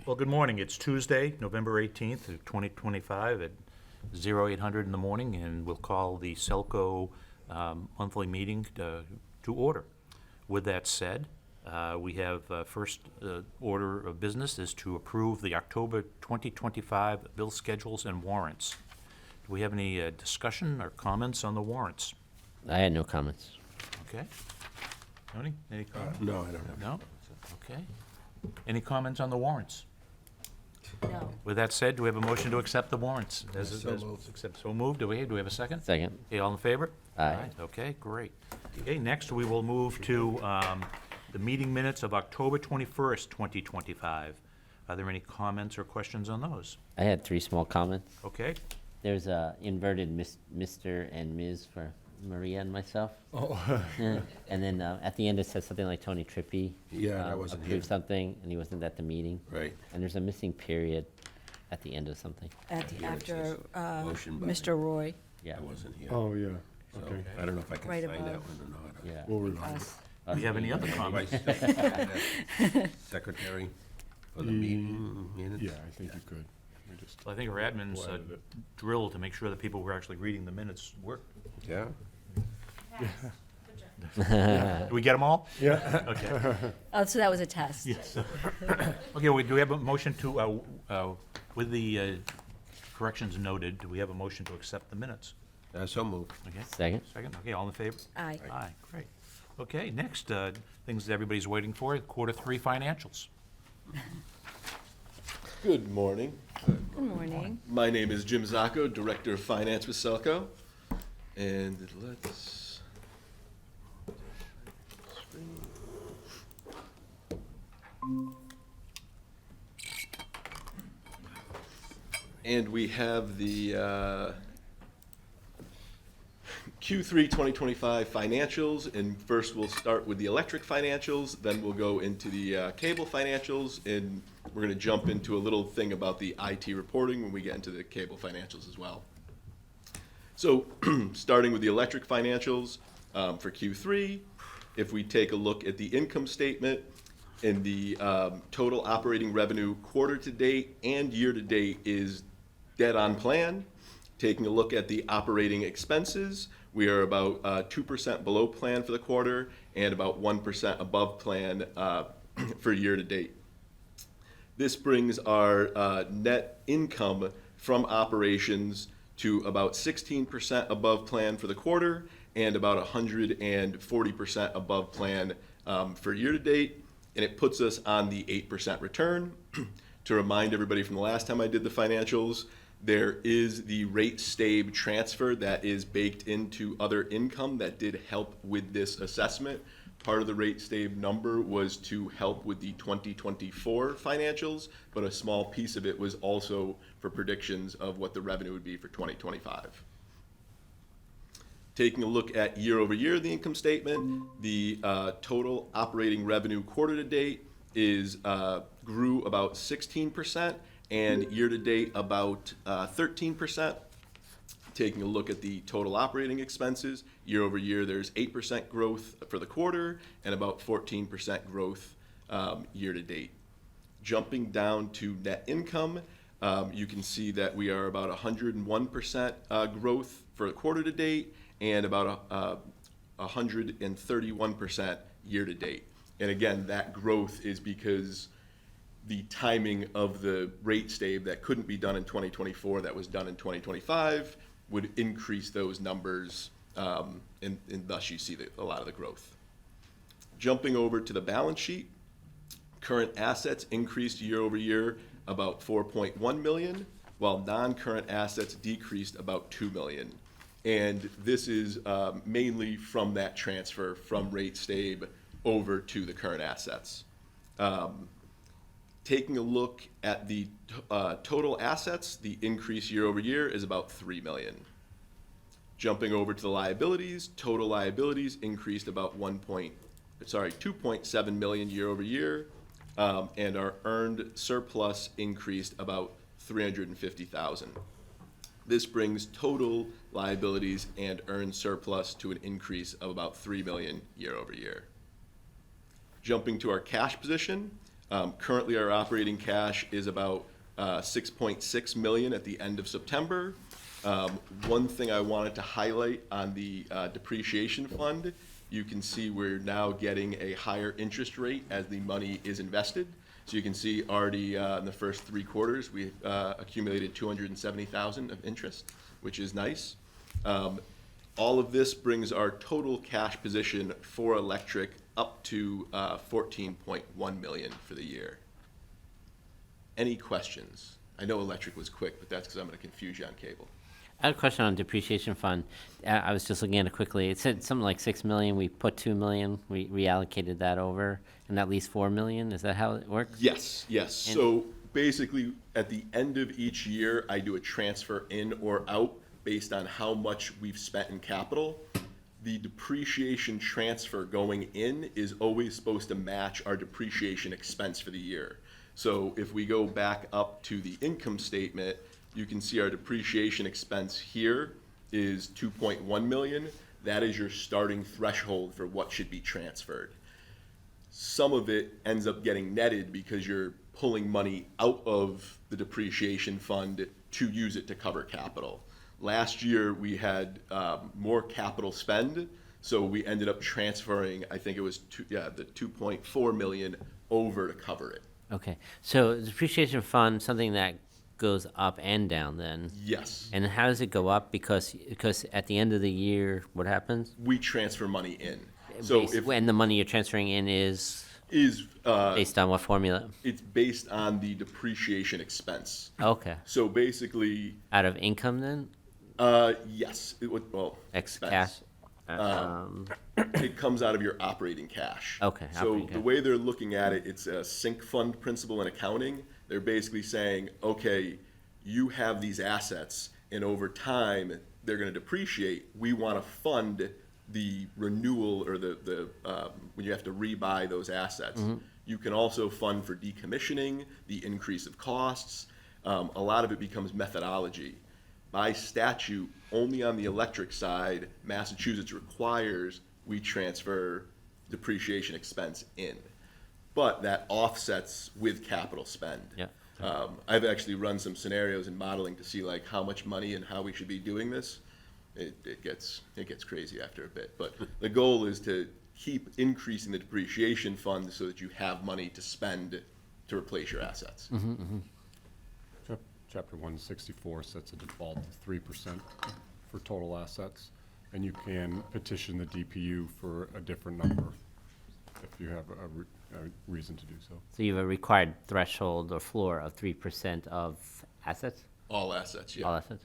Well, good morning. It's Tuesday, November 18th, 2025 at 0800 in the morning, and we'll call the SELCO monthly meeting to order. With that said, we have first order of business is to approve the October 2025 bill schedules and warrants. Do we have any discussion or comments on the warrants? I had no comments. Okay. Tony, any comments? No, I don't have. No? Okay. Any comments on the warrants? No. With that said, do we have a motion to accept the warrants? So moved. So moved. Do we have a second? Second. Okay, all in favor? Aye. Okay, great. Okay, next we will move to the meeting minutes of October 21st, 2025. Are there any comments or questions on those? I had 3 small comments. Okay, There's a inverted Mr. and Ms. for Maria and myself. Oh, Yeah. And then at the end it says something like Tony Trippi. Yeah, I wasn't here. approved something, and he wasn't at the meeting. right. And there's a missing period at the end of something. After Motion by- Mr. Roy, Yeah. I wasn't here. Oh, yeah, So okay. I don't know if I can Right find that above. one or not. Yeah. We'll review. us. do we have any other comments? Secretary for the meeting minutes? Yeah, I think you could. We just, Well, I think our admin's We'll edit it. drilled to make sure that people were actually reading the minutes worked. Yeah? Do we get them all? yeah, Okay. Oh, so that was a test. Yes. Okay, do we have a motion to, with the corrections noted, do we have a motion to accept the minutes? So moved. Okay, Second. second, okay, all in favor? Aye. Aye, great. Okay, next, things that everybody's waiting for, Q3 financials. Good morning. Good morning. My name is Jim Zacco, Director of Finance with SELCO. And let's... And we have the Q3 2025 financials, and first we'll start with the electric financials, then we'll go into the cable financials, and we're gonna jump into a little thing about the IT reporting when we get into the cable financials as well. So, starting with the electric financials for Q3, if we take a look at the income statement and the total operating revenue quarter to date and year to date is dead on plan. Taking a look at the operating expenses, we are about 2% below plan for the quarter and about 1% above plan for year to date. This brings our net income from operations to about 16% above plan for the quarter and about 140% above plan for year to date. And it puts us on the 8% return. To remind everybody from the last time I did the financials, there is the rate stave transfer that is baked into other income that did help with this assessment. Part of the rate stave number was to help with the 2024 financials, but a small piece of it was also for predictions of what the revenue would be for 2025. Taking a look at year over year, the income statement, the total operating revenue quarter to date is grew about 16%, and year to date about 13%. Taking a look at the total operating expenses, year over year, there's 8% growth for the quarter and about 14% growth year to date. Jumping down to net income, you can see that we are about 101% growth for the quarter to date and about 131% year to date. And again, that growth is because the timing of the rate stave that couldn't be done in 2024 that was done in 2025 would increase those numbers, and thus you see a lot of the growth. Jumping over to the balance sheet, current assets increased year over year about 4.1 million, while non-current assets decreased about 2 million. And this is mainly from that transfer from rate stave over to the current assets. Taking a look at the total assets, the increase year over year is about 3 million. Jumping over to the liabilities, total liabilities increased about 2.7 million year over year, and our earned surplus increased about 350,000. This brings total liabilities and earned surplus to an increase of about 3 million year over year. Jumping to our cash position, Currently, our operating cash is about 6.6 million at the end of September. One thing I wanted to highlight on the depreciation fund, you can see we're now getting a higher interest rate as the money is invested. So you can see already in the first 3 quarters, we accumulated 270,000 of interest, which is nice. All of this brings our total cash position for electric up to 14.1 million for the year. Any questions? I know electric was quick, but that's because I'm going to confuse you on cable. I had a question on depreciation fund. I was just looking at it quickly. It said something like 6 million, we put 2 million, we reallocated that over, and that leaves 4 million? Is that how it works? Yes, yes. And- So basically, at the end of each year, I do a transfer in or out based on how much we've spent in capital. The depreciation transfer going in is always supposed to match our depreciation expense for the year. So if we go back up to the income statement, you can see our depreciation expense here is 2.1 million. That is your starting threshold for what should be transferred. Some of it ends up getting netted because you're pulling money out of the depreciation fund to use it to cover capital. Last year, we had more capital spend, so we ended up transferring, I think it was the 2.4 million over to cover it. Okay, so the depreciation fund, something that goes up and down then? Yes. And how does it go up? Because at the end of the year, what happens? We transfer money in. So if When the money you're transferring in is based on what formula? it's based on the depreciation expense. Okay, So basically, out of income then? yes, it would, well, Ex expense. cash? It comes out of your operating cash. Okay, So operating the cash. way they're looking at it, it's a sink fund principle in accounting. They're basically saying, okay, you have these assets, and over time, they're gonna depreciate. We wanna fund the renewal or the when you have to rebuy those assets. Mm-hmm. You can also fund for decommissioning, the increase of costs. A lot of it becomes methodology. By statute, only on the electric side, Massachusetts requires we transfer depreciation expense in. But that offsets with capital spend. Yeah. I've actually run some scenarios in modeling to see like how much money and how we should be doing this. It gets crazy after a bit. But the goal is to keep increasing the depreciation fund so that you have money to spend to replace your assets. Chapter 164 sets a default of 3% for total assets, and you can petition the DPU for a different number if you have a reason to do so. So you have a required threshold or floor of 3% of assets? All assets, yeah. All assets?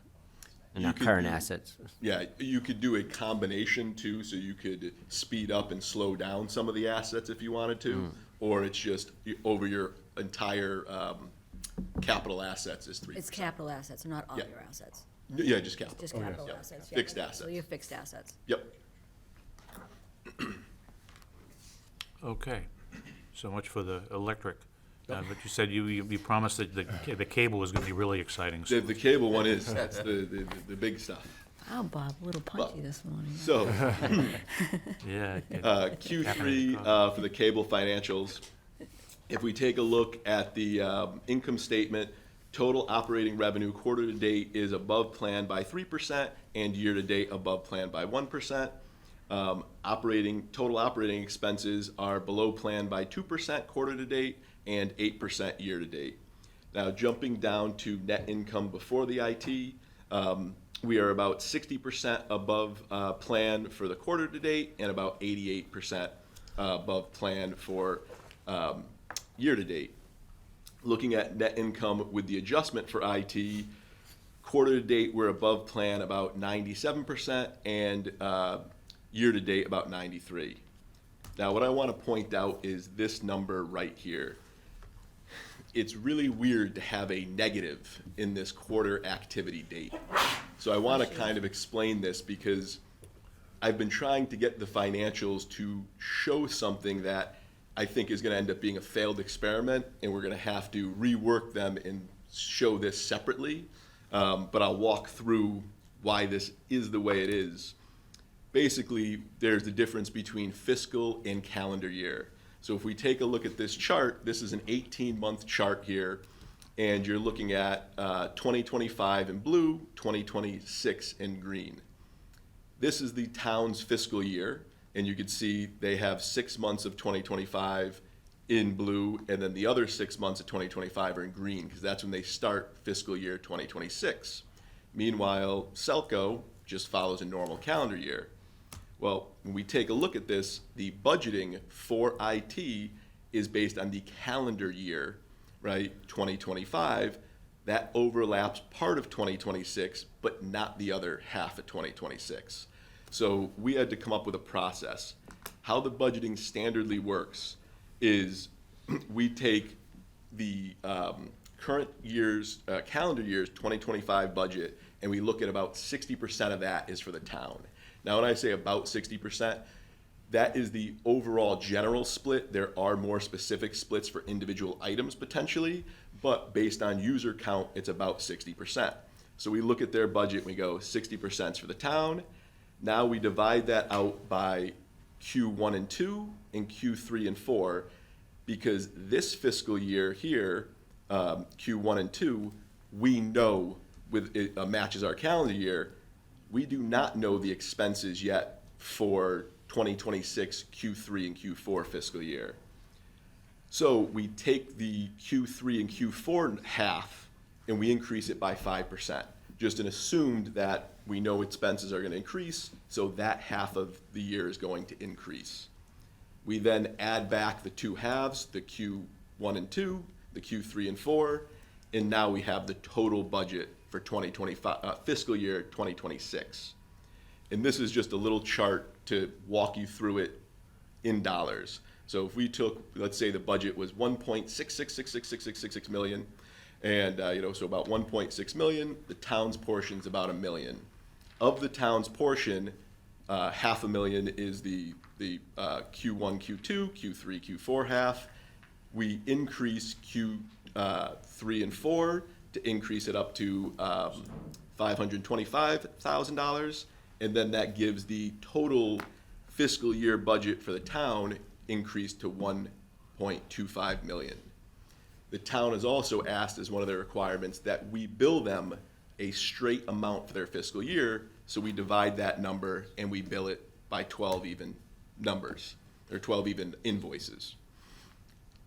And You not could current do- assets? Yeah, you could do a combination too, so you could speed up and slow down some of the assets if you wanted to, or it's just over your entire capital assets is 3%. It's capital assets, not all Yeah. your assets. Yeah, just capital. Just Oh, yes. capital Yeah. assets. yeah. Fixed So assets. your fixed assets. Yep. Okay, so much for the electric. But you said you promised that the cable was gonna be really exciting. The, the cable one is, that's the big stuff. Wow, Bob, a little punchy Well, this morning. So, Yeah. Q3 for the cable financials, if we take a look at the income statement, total operating revenue quarter to date is above plan by 3% and year to date above plan by 1%. Total operating expenses are below plan by 2% quarter to date and 8% year to date. Now jumping down to net income before the IT, we are about 60% above plan for the quarter to date and about 88% above plan for year to date. Looking at net income with the adjustment for IT, quarter to date we're above plan about 97% and year to date about 93%. Now what I want to point out is this number right here. It's really weird to have a negative in this quarter activity date. So I want to kind of explain this because I've been trying to get the financials to show something that I think is going to end up being a failed experiment, and we're going to have to rework them and show this separately. But I'll walk through why this is the way it is. Basically, there's the difference between fiscal and calendar year. So if we take a look at this chart, this is an 18-month chart here, and you're looking at 2025 in blue, 2026 in green. This is the town's fiscal year, and you can see they have 6 months of 2025 in blue, and then the other 6 months of 2025 are in green, because that's when they start fiscal year 2026. Meanwhile, SELCO just follows a normal calendar year. Well, when we take a look at this, the budgeting for IT is based on the calendar year, right, 2025. That overlaps part of 2026, but not the other half of 2026. So we had to come up with a process. How the budgeting standardly works is we take the current year's, calendar year's 2025 budget, and we look at about 60% of that is for the town. Now, when I say about 60%, that is the overall general split. There are more specific splits for individual items potentially, but based on user count, it's about 60%. So we look at their budget, and we go 60% is for the town. Now we divide that out by Q1 and 2 and Q3 and 4, because this fiscal year here, Q1 and 2, we know with it matches our calendar year. We do not know the expenses yet for 2026 Q3 and Q4 fiscal year. So we take the Q3 and Q4 half and we increase it by 5%, just an assumed that we know expenses are going to increase, so that half of the year is going to increase. We then add back the two halves, the Q1 and 2, the Q3 and 4, and now we have the total budget for 2025, fiscal year 2026. And this is just a little chart to walk you through it in dollars. So if we took, let's say the budget was 1.66666666 million, and so about 1.6 million, the town's portion is about $1 million. Of the town's portion, $500,000 is the Q1, Q2, Q3, Q4 half. We increase Q3 and 4 to increase it up to $525,000, and then that gives the total fiscal year budget for the town increased to $1.25 million. The town has also asked as one of their requirements that we bill them a straight amount for their fiscal year, so we divide that number and we bill it by 12 even numbers, or 12 even invoices.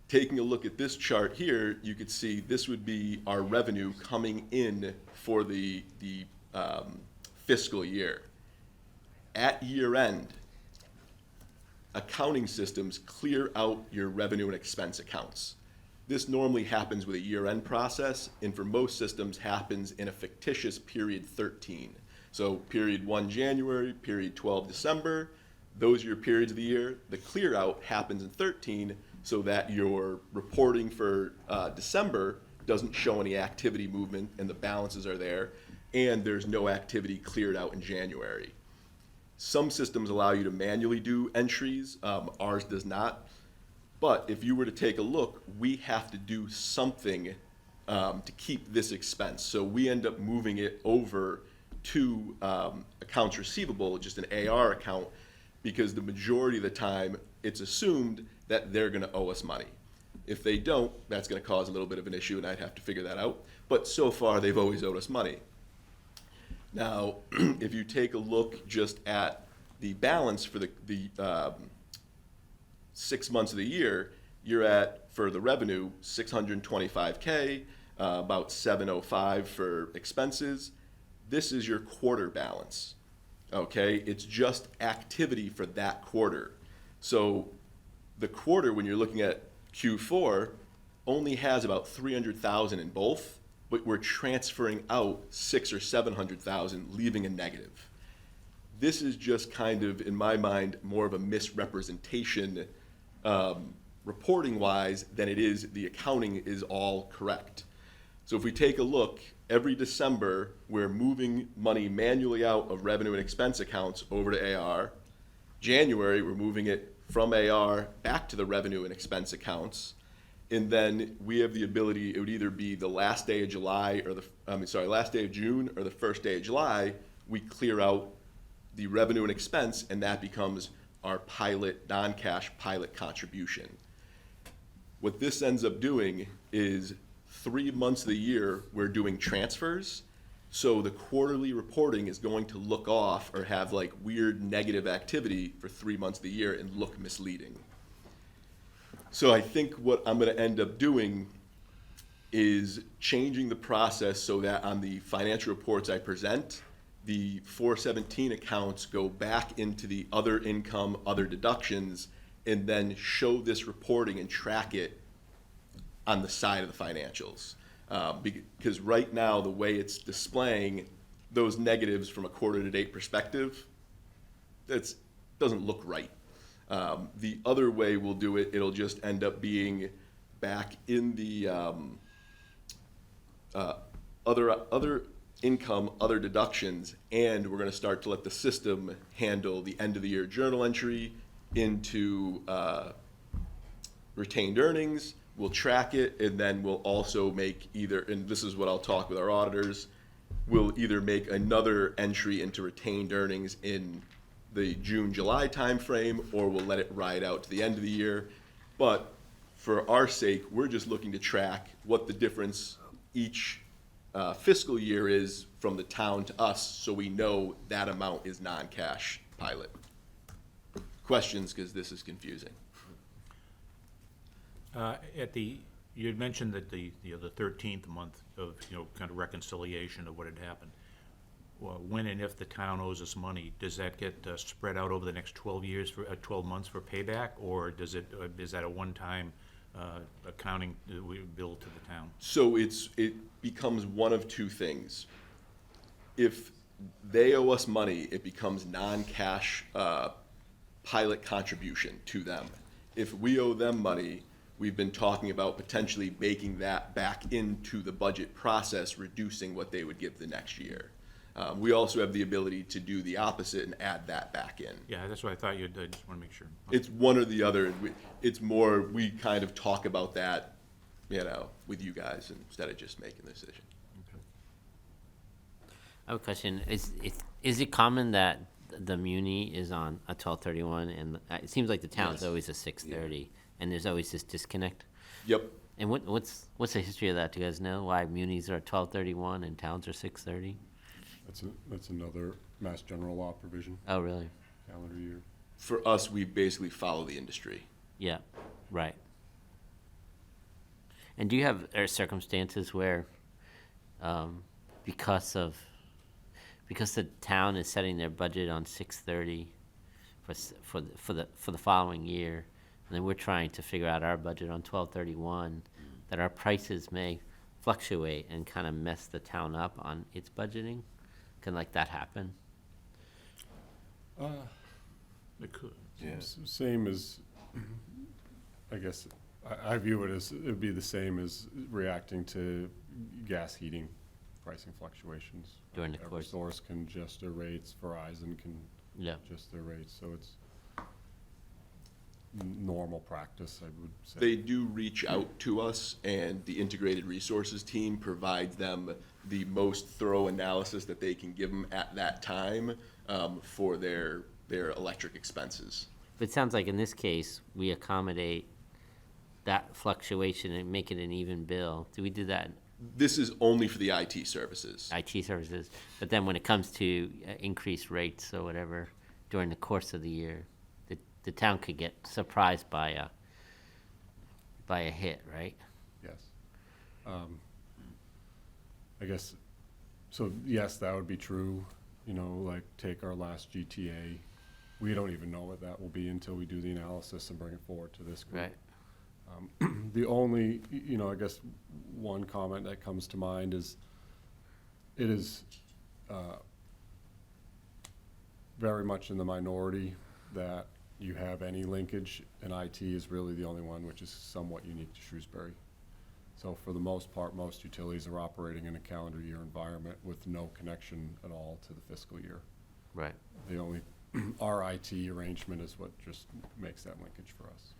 Taking a look at this chart here, you could see this would be our revenue coming in for the fiscal year. At year end, accounting systems clear out your revenue and expense accounts. This normally happens with a year-end process, and for most systems happens in a fictitious period 13. So period 1 January, period 12 December, those are your periods of the year. The clear out happens in 13 so that your reporting for December doesn't show any activity movement and the balances are there, and there's no activity cleared out in January. Some systems allow you to manually do entries, ours does not. But if you were to take a look, we have to do something to keep this expense. So we end up moving it over to accounts receivable, just an AR account, because the majority of the time it's assumed that they're going to owe us money. If they don't, that's going to cause a little bit of an issue, and I'd have to figure that out. But so far, they've always owed us money. Now, if you take a look just at the balance for the 6 months of the year, you're at, for the revenue, $625K, about $705 for expenses. This is your quarter balance, okay? It's just activity for that quarter. So the quarter, when you're looking at Q4, only has about $300,000 in both, but we're transferring out $600,000 or $700,000, leaving a negative. This is just kind of, in my mind, more of a misrepresentation reporting-wise than it is the accounting is all correct. So if we take a look, every December, we're moving money manually out of revenue and expense accounts over to AR. January, we're moving it from AR back to the revenue and expense accounts. And then we have the ability, it would either be the last day of July or last day of June or the first day of July, we clear out the revenue and expense, and that becomes our pilot, non-cash pilot contribution. What this ends up doing is 3 months of the year, we're doing transfers. So the quarterly reporting is going to look off or have like weird negative activity for 3 months of the year and look misleading. So I think what I'm going to end up doing is changing the process so that on the financial reports I present, the 417 accounts go back into the other income, other deductions, and then show this reporting and track it on the side of the financials. Because right now, the way it's displaying those negatives from a quarter-to-date perspective, that doesn't look right. The other way we'll do it, it'll just end up being back in the other income, other deductions, and we're going to start to let the system handle the end-of-the-year journal entry into retained earnings. We'll track it, and then we'll also make either, and this is what I'll talk with our auditors, we'll either make another entry into retained earnings in the June, July timeframe, or we'll let it ride out to the end of the year. But for our sake, we're just looking to track what the difference each fiscal year is from the town to us, so we know that amount is non-cash pilot. Questions, because this is confusing. You had mentioned that the 13th month of, kind of reconciliation of what had happened. Well, when and if the town owes us money, does that get spread out over the next 12 months for payback, or is that a one-time accounting that we bill to the town? So it becomes one of two things. If they owe us money, it becomes non-cash pilot contribution to them. If we owe them money, we've been talking about potentially baking that back into the budget process, reducing what they would give the next year. We also have the ability to do the opposite and add that back in. Yeah, that's what I thought you'd, I just want to make sure. It's one or the other. It's more, we kind of talk about that, with you guys instead of just making the decision. I have a question. Is it common that the muni is on a 12/31, and it seems like the town's Yes. always a 6/30, and there's always this disconnect? Yep. And what's the history of that? Do you guys know why munis are 12/31 and towns are 6/30? That's another Mass General Law provision, Oh, really? calendar year. For us, we basically follow the industry. Yeah, right. And do you have circumstances where, because the town is setting their budget on 6/30 for the following year, and then we're trying to figure out our budget on 12/31, that our prices may fluctuate and kind of mess the town up on its budgeting? Can like that happen? It could. Yeah. Same as, I guess, I view it as, it'd be the same as reacting to gas heating pricing fluctuations. During the course. Eversource can adjust their rates, Verizon can Yeah. adjust their rates, so it's normal practice, I would say. They do reach out to us, and the integrated resources team provides them the most thorough analysis that they can give them at that time for their electric expenses. But it sounds like in this case, we accommodate that fluctuation and make it an even bill. Do we do that in This is only for the IT services. IT services? But then when it comes to increased rates or whatever during the course of the year, the town could get surprised by a hit, right? Yes. I guess, so yes, that would be true, like take our last GTA. We don't even know what that will be until we do the analysis and bring it forward to this group. Right. The only, I guess one comment that comes to mind is, it is very much in the minority that you have any linkage, and IT is really the only one, which is somewhat unique to Shrewsbury. So for the most part, most utilities are operating in a calendar year environment with no connection at all to the fiscal year. Right. The only, our IT arrangement is what just makes that linkage for us.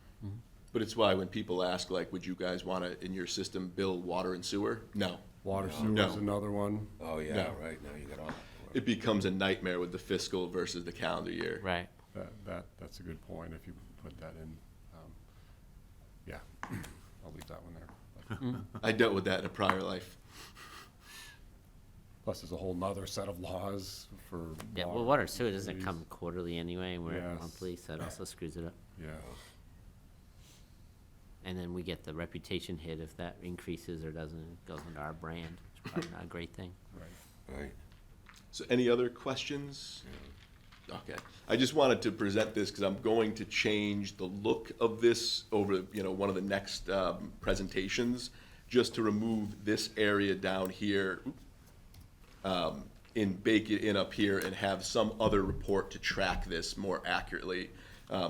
But it's why when people ask, like, would you guys want to, in your system, bill water and sewer? No. Water sewer No. is another one. Oh, yeah, No. right, now you got all. It becomes a nightmare with the fiscal versus the calendar year. Right. That's a good point, if you put that in. Yeah, I'll leave that one there. But I dealt with that in a prior life. Plus, there's a whole nother set of laws for. Yeah, well, water sewer doesn't come quarterly anyway, and we're Yes. monthly, so it also screws it up. Yeah, And then we get the reputation hit if that increases or doesn't, it goes into our brand. It's probably not a great thing. right. Right. So any other questions? Okay, I just wanted to present this because I'm going to change the look of this over, one of the next presentations, just to remove this area down here, and bake it in up here and have some other report to track this more accurately.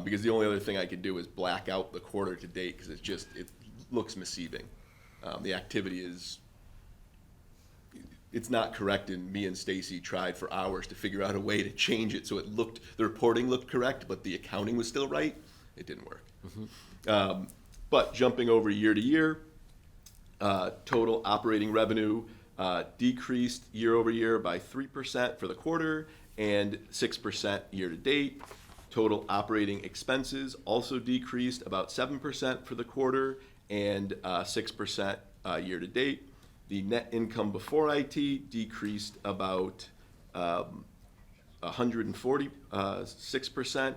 Because the only other thing I could do is black out the quarter to date, because it looks misleading. The activity it's not correct, and me and Stacy tried for hours to figure out a way to change it so the reporting looked correct, but the accounting was still right. It didn't work. But jumping over year to year, total operating revenue decreased year over year by 3% for the quarter and 6% year to date. Total operating expenses also decreased about 7% for the quarter and 6% year to date. The net income before IT decreased about 146%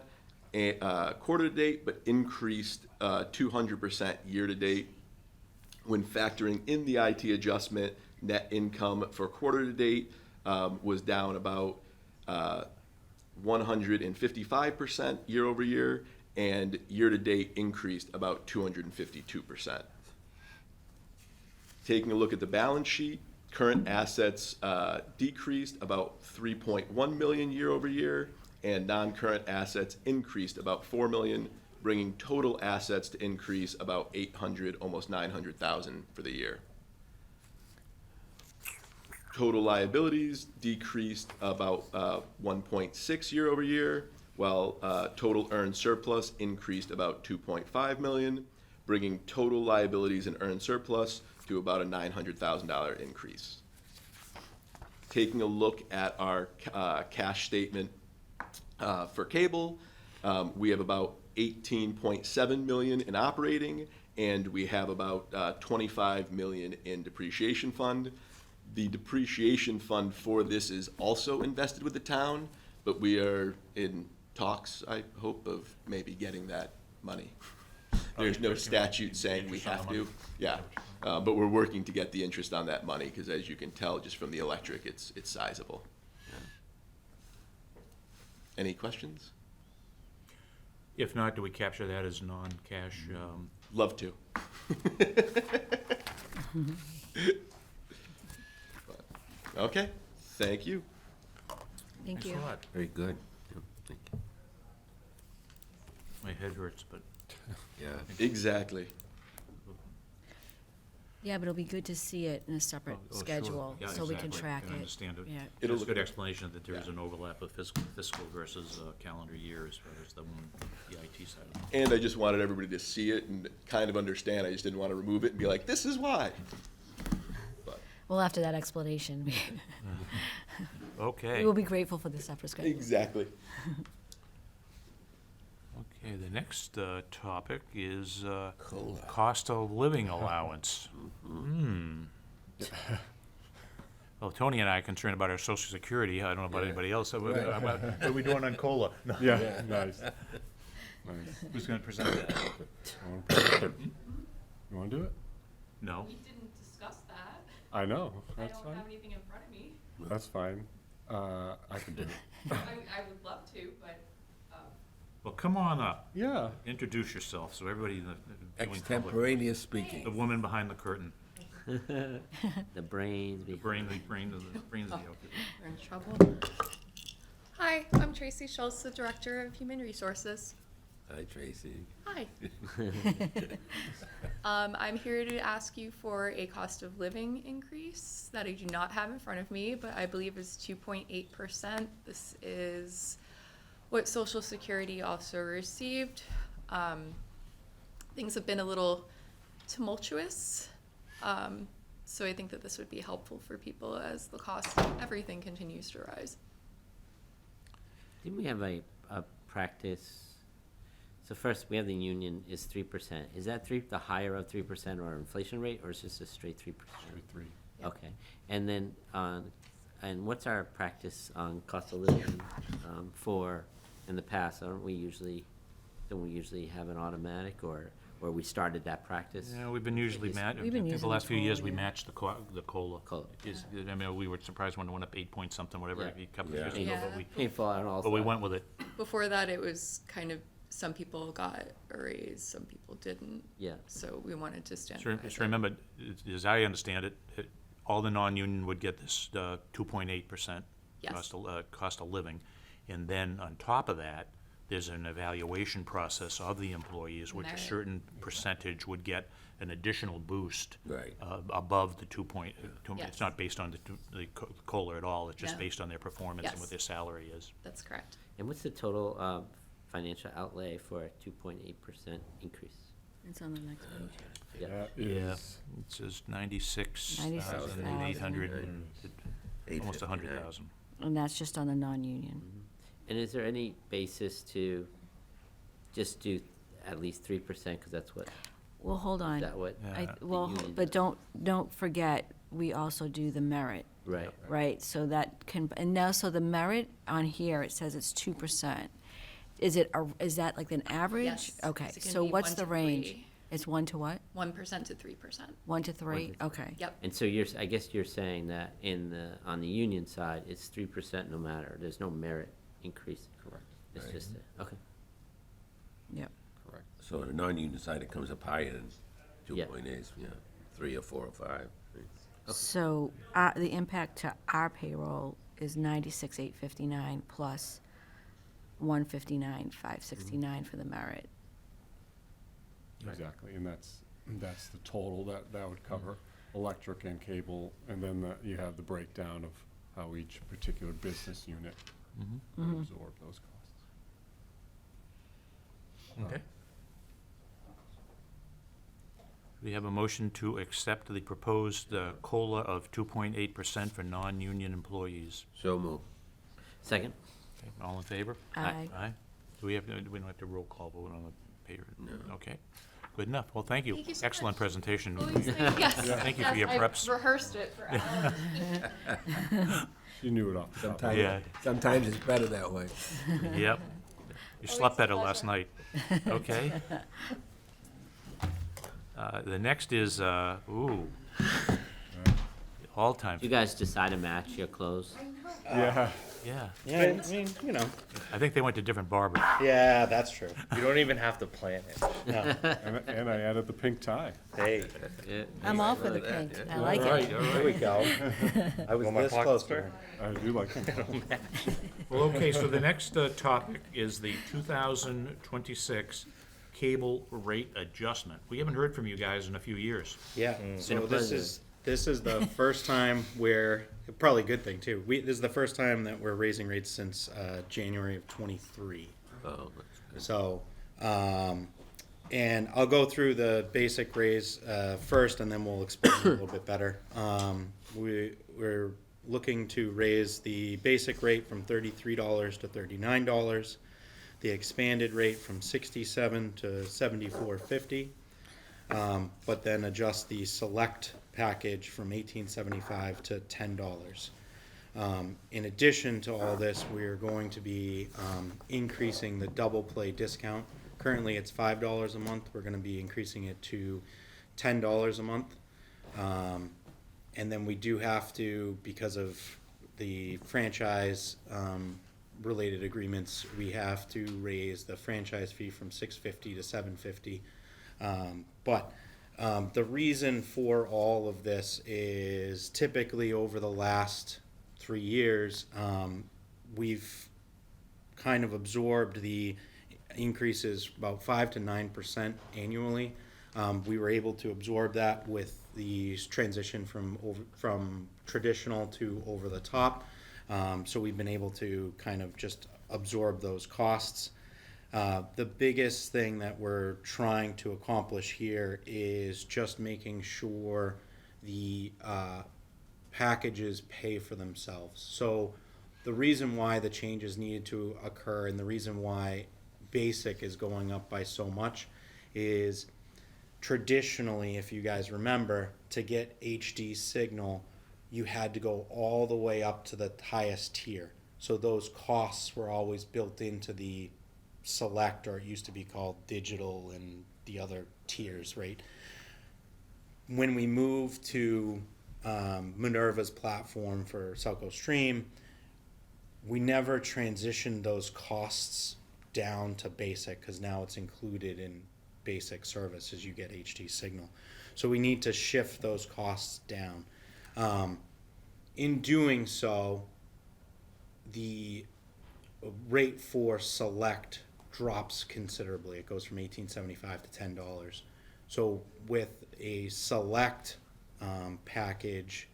quarter to date, but increased 200% year to date. When factoring in the IT adjustment, net income for quarter to date was down about 155% year over year, and year to date increased about 252%. Taking a look at the balance sheet, current assets decreased about 3.1 million year over year, and non-current assets increased about 4 million, bringing total assets to increase about 800, almost 900,000 for the year. Total liabilities decreased about 1.6 year over year, while total earned surplus increased about 2.5 million, bringing total liabilities and earned surplus to about a $900,000 increase. Taking a look at our cash statement for cable, we have about 18.7 million in operating, and we have about 25 million in depreciation fund. The depreciation fund for this is also invested with the town, but we are in talks, I hope, of maybe getting that money. There's no statute saying we have to. Yeah, but we're working to get the interest on that money, because as you can tell, just from the electric, it's sizable. Any questions? If not, do we capture that as non-cash? Love to. Okay, thank you. Thank you. Thanks a lot. Very good. Yeah, thank you. My head hurts, but Yeah. Exactly. Yeah, but it'll be good to see it in a separate Oh, sure. schedule, Yeah, so we can exactly. track Can it. understand it. Yeah. It'll It's a look- good explanation that there is Yeah. an overlap of fiscal versus calendar year as far as the IT side of it. And I just wanted everybody to see it and kind of understand. I just didn't want to remove it and be like, this is why. But Well, after that explanation, Okay. we will be grateful for the separate schedule. exactly. Okay, the next topic is Cola. cost of living allowance. Well, Tony and I are concerned about our social security. I don't know about Yeah. anybody else. What Right. what are we doing on COLA? No. Yeah, nice. Nice. Who's going to present that? You wanna do it? No? We didn't discuss that. I know, I that's don't fine. have anything in front of me. That's fine. I can do it. I would love to, but, Well, come on up. Yeah. Introduce yourself so everybody in the viewing public. Extemporaneous speaking. The woman behind the curtain. The brains. The brains of the outfit. we're in trouble. Hi, I'm Tracy Schultz, the Director of Human Resources. Hi, Tracy. Hi. I'm here to ask you for a cost of living increase that I do not have in front of me, but I believe is 2.8%. This is what Social Security also received. Things have been a little tumultuous, so I think that this would be helpful for people as the cost of everything continues to rise. Didn't we have a practice, so first, we have the union is 3%. Is that the higher of 3% or inflation rate, or is this a straight 3%? Straight three. Yep. Okay, and then, and what's our practice on cost of living, for, in the past, don't we usually have an automatic, or we started that practice? Yeah, we've been usually We've been the using last the few years, COLA, we yeah. matched the COLA. COLA, I mean, we were surprised when it went up 8 point something, whatever, Yeah. a couple of Yeah. years ago, Yeah. Painful on all but we sides. went with it. Before that, it was kind of, some people got a raise, some people didn't. Yeah. So we wanted to So standardize so it. remember, as I understand it, all the non-union would get this 2.8% Yes. cost of living. And then on top of that, there's an evaluation process of the employees, which a Merit. certain percentage would get an additional boost Right. above the 2 it's Yes. not based on the COLA at all, it's just No. based on their performance and what Yes. their salary is. That's correct. And what's the total, financial outlay for a 2.8% increst? It's on the next page. Yeah. That Yeah, is, it says 96,800, 96,000. almost 100,000. And that's just on the non-union. And is there any basis to just do at least 3%, because that's what, Well, hold is on. that what? the Well, union but does? don't forget, we also do the merit, Right, right? So that can, and now, so the merit on here, it says it's 2%. Is that like an average? Yes. Okay, So it can so be what's 1 the to range? 3. It's 1 to what? 1% to 3%. 1 to 3? 1 to 3. Okay. Yep. and so I guess you're saying that on the union side, it's 3% no matter, there's no merit increase. correct, It's just, okay, Yep. correct. So on the non-union side, it comes up higher than Yeah. 2.8, yeah, 3 or 4 or 5. So, the impact to our payroll is 96,859 plus 159,569 for the merit. Exactly, and that's the total that would cover electric and cable, and then you have the breakdown of how each particular business unit would absorb those costs. Okay. We have a motion to accept the proposed COLA of 2.8% for non-union employees. So move. second? Okay, all in favor? Aye. Aye. Do we don't have to roll call vote on the paper? Okay, good enough. Well, thank you. Thank you so Excellent much. presentation. Yes. Thank you for your I've preps. rehearsed it for hours. You knew it off the top. of your head. Sometimes it's better that way. Yep. You slept better last night. Okay. The next is, all-time, You guys decide to match your clothes? Yeah, yeah. Yeah, I mean, you know. I think they went to different barbers. Yeah, that's true. You don't even have to plan it. No. and I added the pink tie. Hey, Yeah. I'm all for the pink. I like it. there we go. I was Want my this pocket close to square? her. I do like them. Well, okay, so the next topic is the 2026 cable rate adjustment. We haven't heard from you guys in a few years. Yeah, Been a so pleasure. this is the first time where, probably a good thing too. This is the first time that we're raising rates since January of '23. Oh, that's good. So, and I'll go through the basic raise first, and then we'll explain it a little bit better. We're looking to raise the basic rate from $33 to $39, the expanded rate from $67 to $74.50, but then adjust the select package from $18.75 to $10. In addition to all this, we're going to be increasing the double play discount. Currently, it's $5 a month. We're gonna be increasing it to $10 a month. And then we do have to, because of the franchise related agreements, we have to raise the franchise fee from $650 to $750. But the reason for all of this is typically over the last 3 years, we've kind of absorbed the increases about 5 to 9% annually. We were able to absorb that with the transition from traditional to over the top. So we've been able to kind of just absorb those costs. The biggest thing that we're trying to accomplish here is just making sure the packages pay for themselves. So the reason why the changes needed to occur and the reason why basic is going up by so much is traditionally, if you guys remember, to get HD signal, you had to go all the way up to the highest tier. So those costs were always built into the select, or it used to be called digital, and the other tiers, right? When we moved to Minerva's platform for SELCO Stream, we never transitioned those costs down to basic, because now it's included in basic service as you get HD signal. So we need to shift those costs down. In doing so, the rate for select drops considerably. It goes from $18.75 to $10. So with a select package,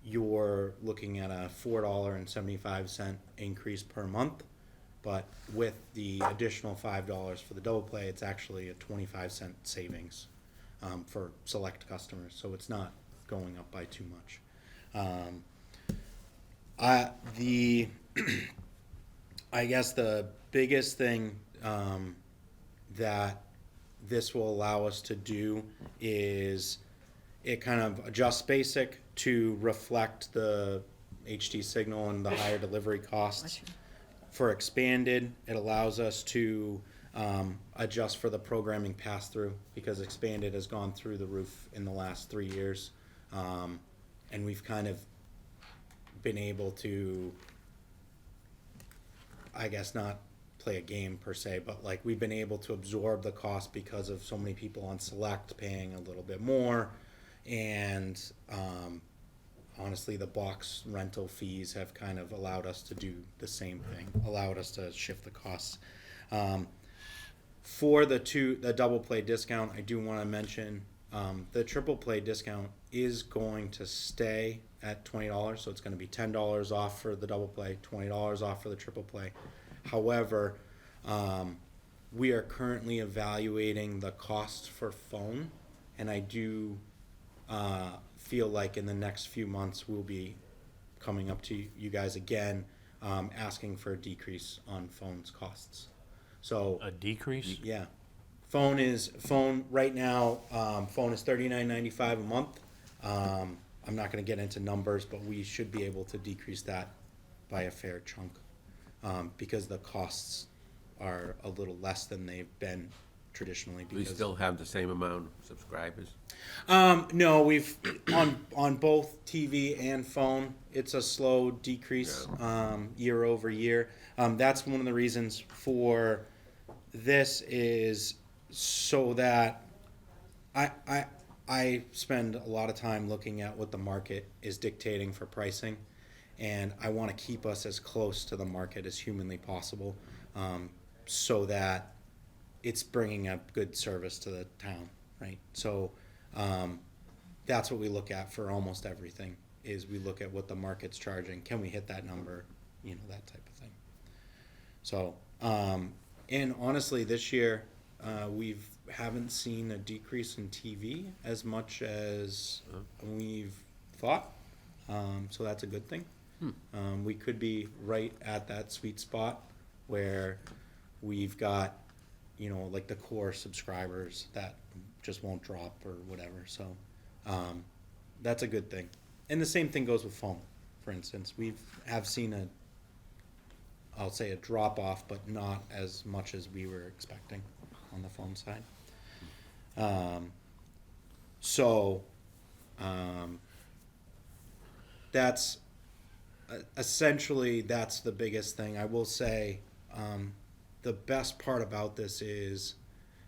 you're looking at a $4.75 increase per month. But with the additional $5 for the double play, it's actually a 25-cent savings for select customers. So it's not going up by too much. I guess the biggest thing that this will allow us to do is it kind of adjusts basic to reflect the HD signal and the higher delivery costs. For expanded, it allows us to adjust for the programming pass-through, because expanded has gone through the roof in the last 3 years. And we've kind of been able to, I guess, not play a game per se, but like we've been able to absorb the cost because of so many people on select paying a little bit more. And honestly, the box rental fees have kind of allowed us to do the same thing, allowed us to shift the costs. For the double play discount, I do want to mention the triple play discount is going to stay at $20, so it's going to be $10 off for the double play, $20 off for the triple play. However, we are currently evaluating the cost for phone, and I do feel like in the next few months we'll be coming up to you guys again, asking for a decrease on phone's costs. So A decrease? yeah, phone right now. Phone is $39.95 a month. I'm not going to get into numbers, but we should be able to decrease that by a fair chunk, because the costs are a little less than they've been traditionally. We Because still have the same amount of subscribers. no, we've on both TV and phone, it's a slow decrease year over year. That's one of the reasons for this is so that I spend a lot of time looking at what the market is dictating for pricing, and I want to keep us as close to the market as humanly possible, so that it's bringing a good service to the town, right? So that's what we look at for almost everything, is we look at what the market's charging. Can we hit that number? You know, that type of thing. So, and honestly, this year, we haven't seen a decrease in TV as much as we've thought. So that's a good thing. We could be right at that sweet spot where we've got, you know, like the core subscribers that just won't drop or whatever. So that's a good thing. And the same thing goes with phone, for instance. We have seen I'll say a drop off, but not as much as we were expecting on the phone side. That's essentially, that's the biggest thing. I will say the best part about this is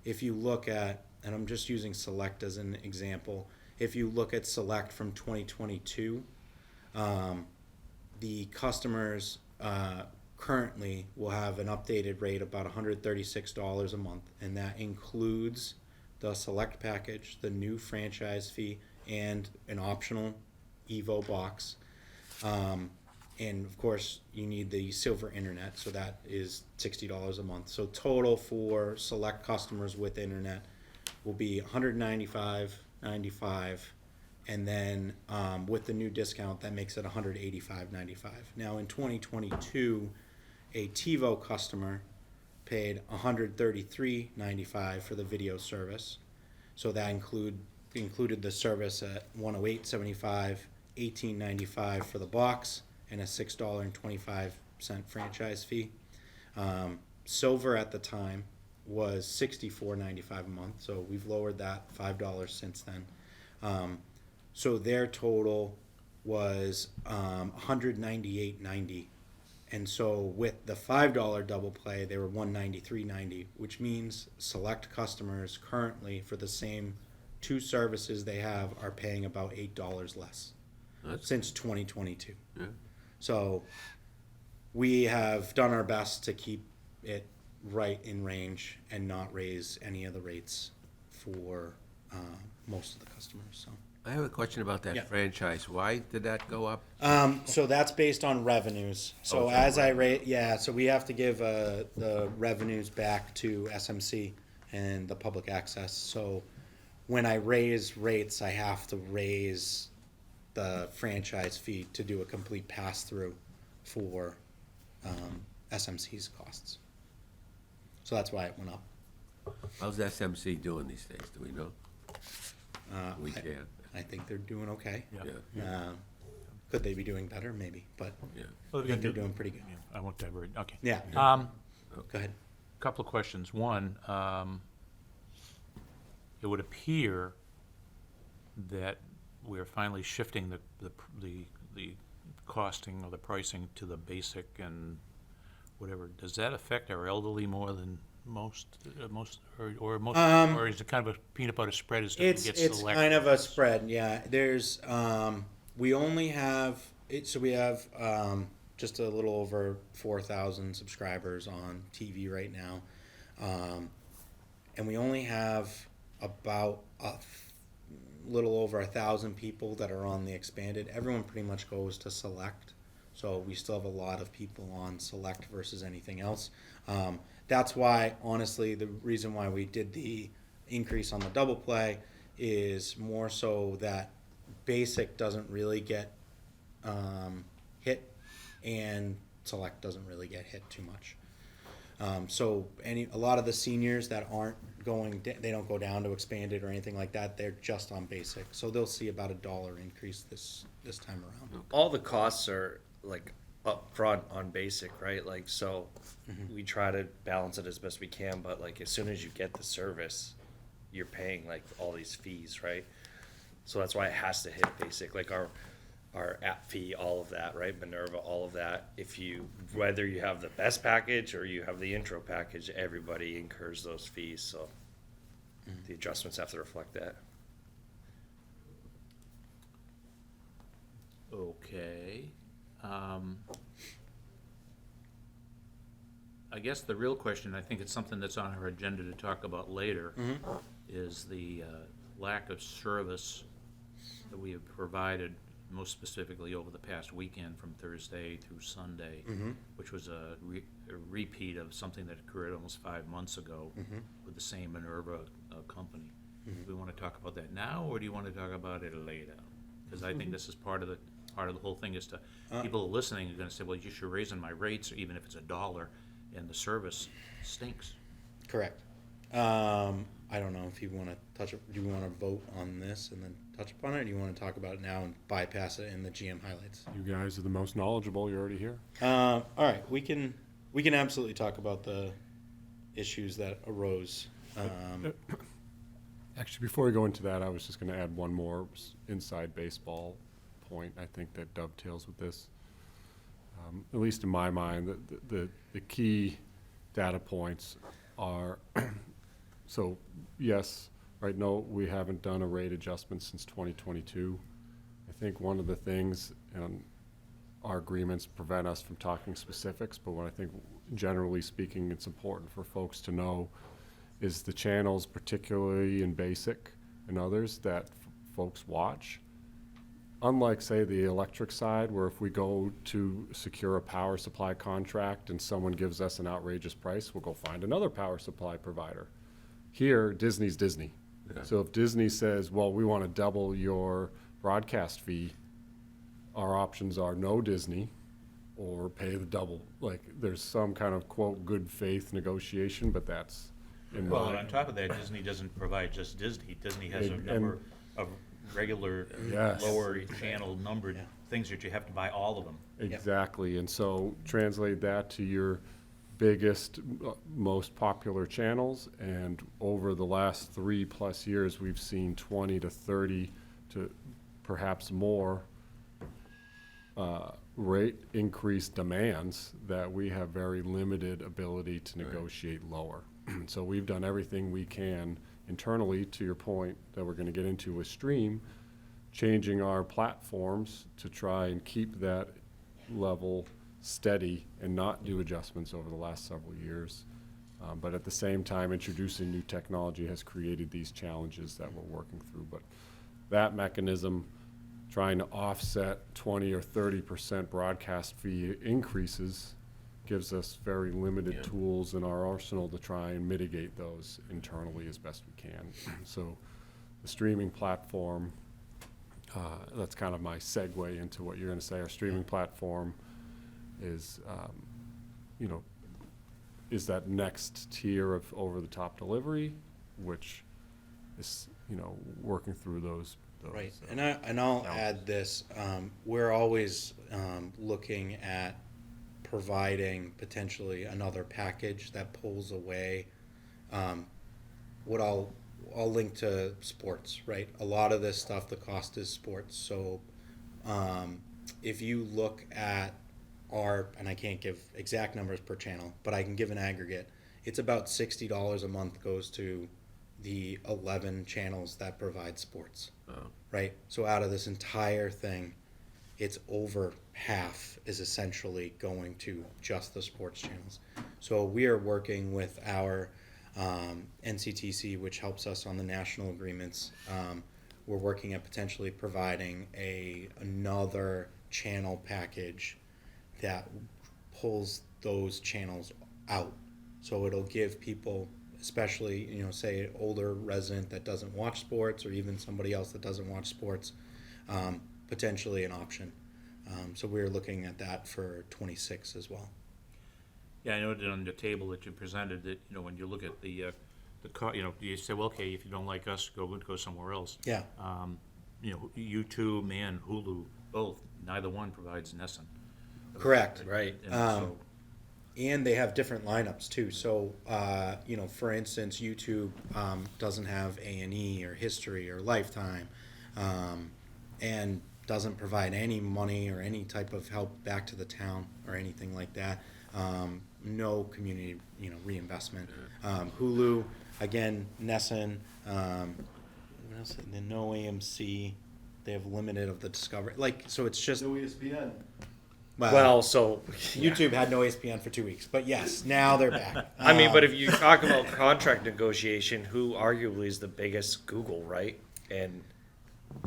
if you look at, and I'm just using Select as an example, if you look at Select from 2022, the customers currently will have an updated rate of about $136 a month, and that includes the Select package, the new franchise fee, and an optional Evo box. And of course, you need the silver internet, so that is $60 a month. So total for Select customers with internet will be $195.95, And then with the new discount, that makes it $185.95. Now in 2022, a TiVo customer paid $133.95 for the video service. So that included the service at $108.75, $18.95 for the box, and a $6.25 franchise fee. Silver at the time was $64.95 a month, so we've lowered that $5 since then. So their total was $198.90. And so with the $5 double play, they were $193.90, which means select customers currently for the same two services they have are paying about $8 less since 2022. Yeah. So we have done our best to keep it right in range and not raise any of the rates for most of the customers. So. I have a question about Yeah. that franchise. Why did that go up? So that's based on revenues. So Oh, as I rate, yeah, so we have to give the revenues back to SMC and the public access. So when I raise rates, I have to raise the franchise fee to do a complete pass-through for SMC's costs. So that's why it went up. How's SMC doing these days? Do we know? We can't. I think they're doing okay. Yeah. Yeah. Could they be doing better? Maybe, but Yeah. Well, I think they're doing pretty good. Yeah, I won't divert, okay. Yeah. Go ahead. Couple of questions. One, it would appear that we're finally shifting the costing or the pricing to the basic and whatever. Does that affect our elderly more than most, or is it kind of a peanut butter spread as to who It's gets it's select? kind of a spread, yeah. There's we only have so we have just a little over 4,000 subscribers on TV right now, and we only have about a little over 1,000 people that are on the expanded. Everyone pretty much goes to select, so we still have a lot of people on select versus anything else. That's why, honestly, the reason why we did the increase on the double play is more so that basic doesn't really get hit and select doesn't really get hit too much. So a lot of the seniors that aren't going, they don't go down to expanded or anything like that. They're just on basic, so they'll see about $1 increase this time around. All the costs are like up front on basic, right? Like, so we try to balance it as best we can, but like as soon as you get the service, you're paying like all these fees, right? So that's why it has to hit basic, like our app fee, all of that, right? Minerva, all of that. Whether you have the best package or you have the intro package, everybody incurs those fees, so the adjustments have to reflect that. Okay. I guess the real question, I think it's something that's on our agenda to talk about later, is the lack of service that we have provided, most specifically over the past weekend from Thursday through Sunday, which was a repeat of something that occurred almost 5 months ago with the same Minerva company. Do we want to talk about that now, or do you want to talk about it later? Because I think this is part of the whole thing is to, people listening are going to say, well, you're raising my rates, even if it's $1, and the service stinks. Correct. I don't know if you want to touch it. Do you want to vote on this and then touch upon it, or do you want to talk about it now and bypass it in the GM highlights? You guys are the most knowledgeable. You're already here. All right, we can absolutely talk about the issues that arose. Actually, before we go into that, I was just going to add one more inside baseball point. I think that dovetails with this. At least in my mind, the key data points are so yes, right. No, we haven't done a rate adjustment since 2022. I think one of the things, and our agreements prevent us from talking specifics, but what I think, generally speaking, it's important for folks to know is the channels, particularly in basic and others that folks watch. Unlike, say, the electric side, where if we go to secure a power supply contract and someone gives us an outrageous price, we'll go find another power supply provider. Here, Disney's Disney. Yeah. So if Disney says, well, we want to double your broadcast fee, our options are no Disney or pay the double. Like, there's some kind of quote good faith negotiation, but that's in Well, my. on top of that, Disney doesn't provide just Disney. Disney has a And- number of regular, Yes. lower channel numbered things that you have to buy all of them. Exactly, and so translate that to your biggest, most popular channels, and over the last 3+ years, we've seen 20 to 30 to perhaps more rate increase demands that we have very limited ability to negotiate lower. So we've done everything we can internally, to your point, that we're gonna get into with Stream, changing our platforms to try and keep that level steady and not do adjustments over the last several years. But at the same time, introducing new technology has created these challenges that we're working through. But that mechanism, trying to offset 20 or 30% broadcast fee increases, gives us very limited tools in our arsenal to try and mitigate those internally as best we can. So the streaming platform, that's kind of my segue into what you're going to say. Our streaming platform is, is that next tier of over-the-top delivery, which is, working through those. Right, and I'll add this, we're always looking at providing potentially another package that pulls away, what I'll link to sports, right? A lot of this stuff, the cost is sports, so if you look at and I can't give exact numbers per channel, but I can give an aggregate, it's about $60 a month goes to the 11 channels that provide sports. Right? So out of this entire thing, it's over half is essentially going to just the sports channels. So we are working with our NCTC, which helps us on the national agreements. We're working at potentially providing another channel package that pulls those channels out. So it'll give people, especially, say an older resident that doesn't watch sports, or even somebody else that doesn't watch sports, potentially an option. So we're looking at that for 26 as well. Yeah, I noted on the table that you presented that, when you look at the you say, well, okay, if you don't like us, go somewhere else. Yeah. YouTube and Hulu, both, neither one provides Nessun. Correct. Right. And so, And they have different lineups too. So, for instance, YouTube doesn't have A&E or History or Lifetime, and doesn't provide any money or any type of help back to the town or anything like that. No community, reinvestment. Hulu, again, Nessun. What else? They no AMC. They have limited of the Discovery. So it's just. No ESPN. Well, so YouTube had no ESPN for 2 weeks, but yes, now they're back. I mean, but if you talk about contract negotiation, who arguably is the biggest? Google, right? And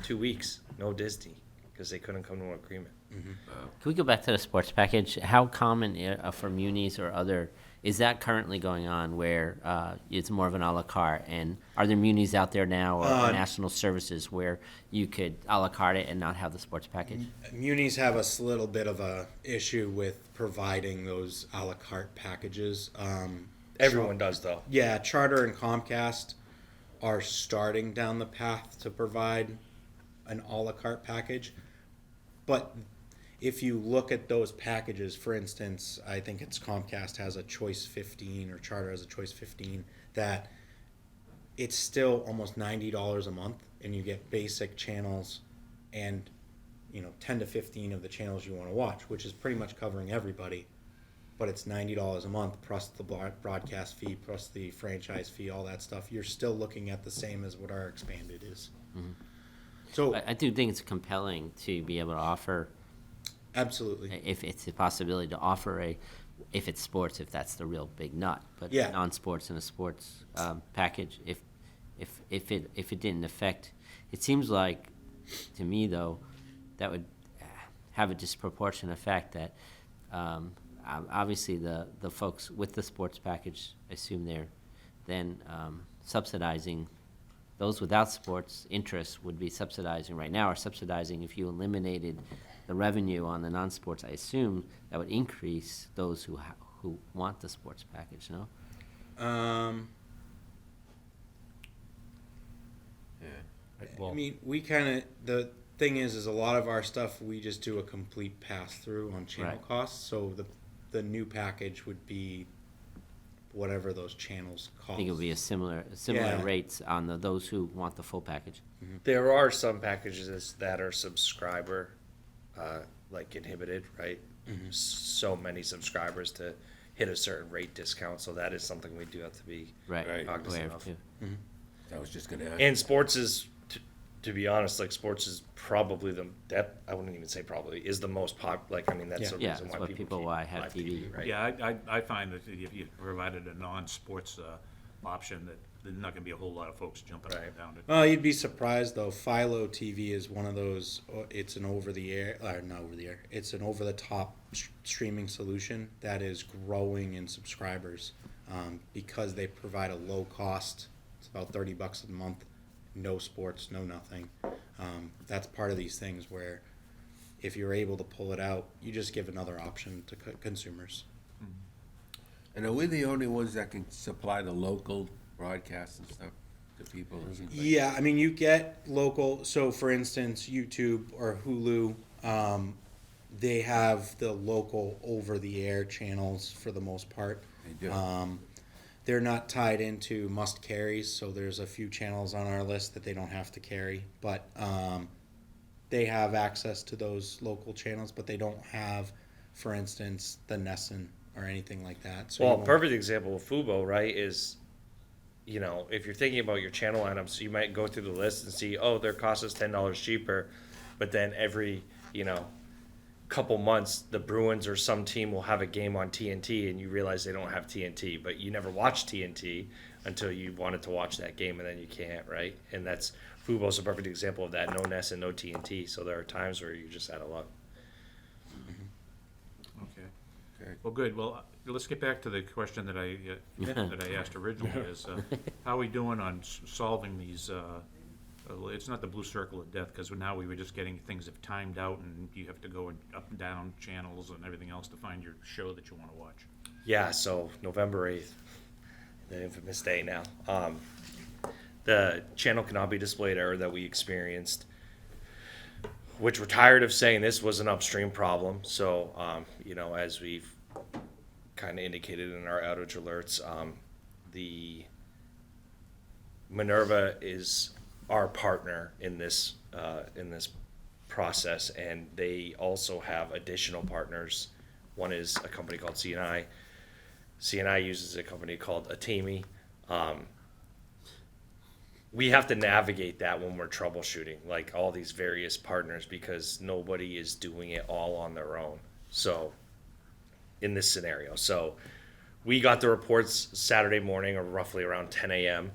2 weeks, no Disney, because they couldn't come to an agreement. Can we go back to the sports package? How common for munis or other, is that currently going on where it's more of an a la carte? And are there munis out there now or national services where you could a la carte it and not have the sports package? Munis have a little bit of a issue with providing those a la carte packages. Everyone does, though. Yeah, Charter and Comcast are starting down the path to provide an a la carte package. But if you look at those packages, for instance, I think it's Comcast has a Choice 15 or Charter has a Choice 15, that it's still almost $90 a month, and you get basic channels and 10 to 15 of the channels you want to watch, which is pretty much covering everybody. But it's $90 a month plus the broadcast fee, plus the franchise fee, all that stuff. You're still looking at the same as what our expanded is. Mm-hmm. So I do think it's compelling to be able to offer, absolutely. if it's a possibility to offer if it's sports, if that's the real big nut, but Yeah. non-sports and a sports package, if it didn't affect, it seems like, to me though, that would have a disproportionate effect that obviously the folks with the sports package, I assume they're then subsidizing those without sports interests would be subsidizing right now, or subsidizing if you eliminated the revenue on the non-sports. I assume that would increase those who want the sports package, no? I mean, we kind of, the thing is a lot of our stuff, we just do a complete pass-through on channel Right. costs, so the new package would be whatever those channels cost. I think it would be a similar Yeah. rates on those who want the full package. There are some packages that are subscriber, like inhibited, right? So many subscribers to hit a certain rate discount, so that is something we do have to be Right. Right. cognizant Aware of of. too. I was just gonna ask. And sports is, to be honest, like sports is probably I wouldn't even say probably, is the most that's the Yeah, reason that's why what people people keep why have live TV. right? Yeah, I find that if you provided a non-sports option, that there's not gonna be a whole lot of folks jumping up and Right. down it. Well, you'd be surprised though. Philo TV is one of those. It's an over-the-air, not over-the-air. It's an over-the-top streaming solution that is growing in subscribers because they provide a low cost. It's about $30 a month. No sports, no nothing. That's part of these things where if you're able to pull it out, you just give another option to consumers. And are we the only ones that can supply the local broadcasts and stuff to people? It seems like- Yeah, I mean, you get local. So, for instance, YouTube or Hulu, they have the local over-the-air channels for the most part. They do. They're not tied into must carries, so there's a few channels on our list that they don't have to carry, but they have access to those local channels, but they don't have, for instance, the Nessun or anything like that. So you Well, a won't- perfect example of Fubo, right, is, if you're thinking about your channel items, you might go through the list and see, oh, their cost is $10 cheaper, but then every, couple months, the Bruins or some team will have a game on TNT, and you realize they don't have TNT, but you never watched TNT until you wanted to watch that game, and then you can't, right? And Fubo's a perfect example of that. No Ness and no TNT, so there are times where you're just out of luck. Okay. Okay. Well, good. Well, let's get back to the question that I asked originally, is how are we doing on solving these, it's not the blue circle of death, because now we were just getting things have timed out, and you have to go up and down channels and everything else to find your show that you want to watch. Yeah, so November 8th, the infamous day now. The channel cannot be displayed error that we experienced, which we're tired of saying this was an upstream problem. So, as we've kind of indicated in our outage alerts, the Minerva is our partner in this process, and they also have additional partners. One is a company called CNI. CNI uses a company called Atemi. We have to navigate that when we're troubleshooting, like all these various partners, because nobody is doing it all on their own. So, in this scenario, we got the reports Saturday morning, or roughly around 10 a.m.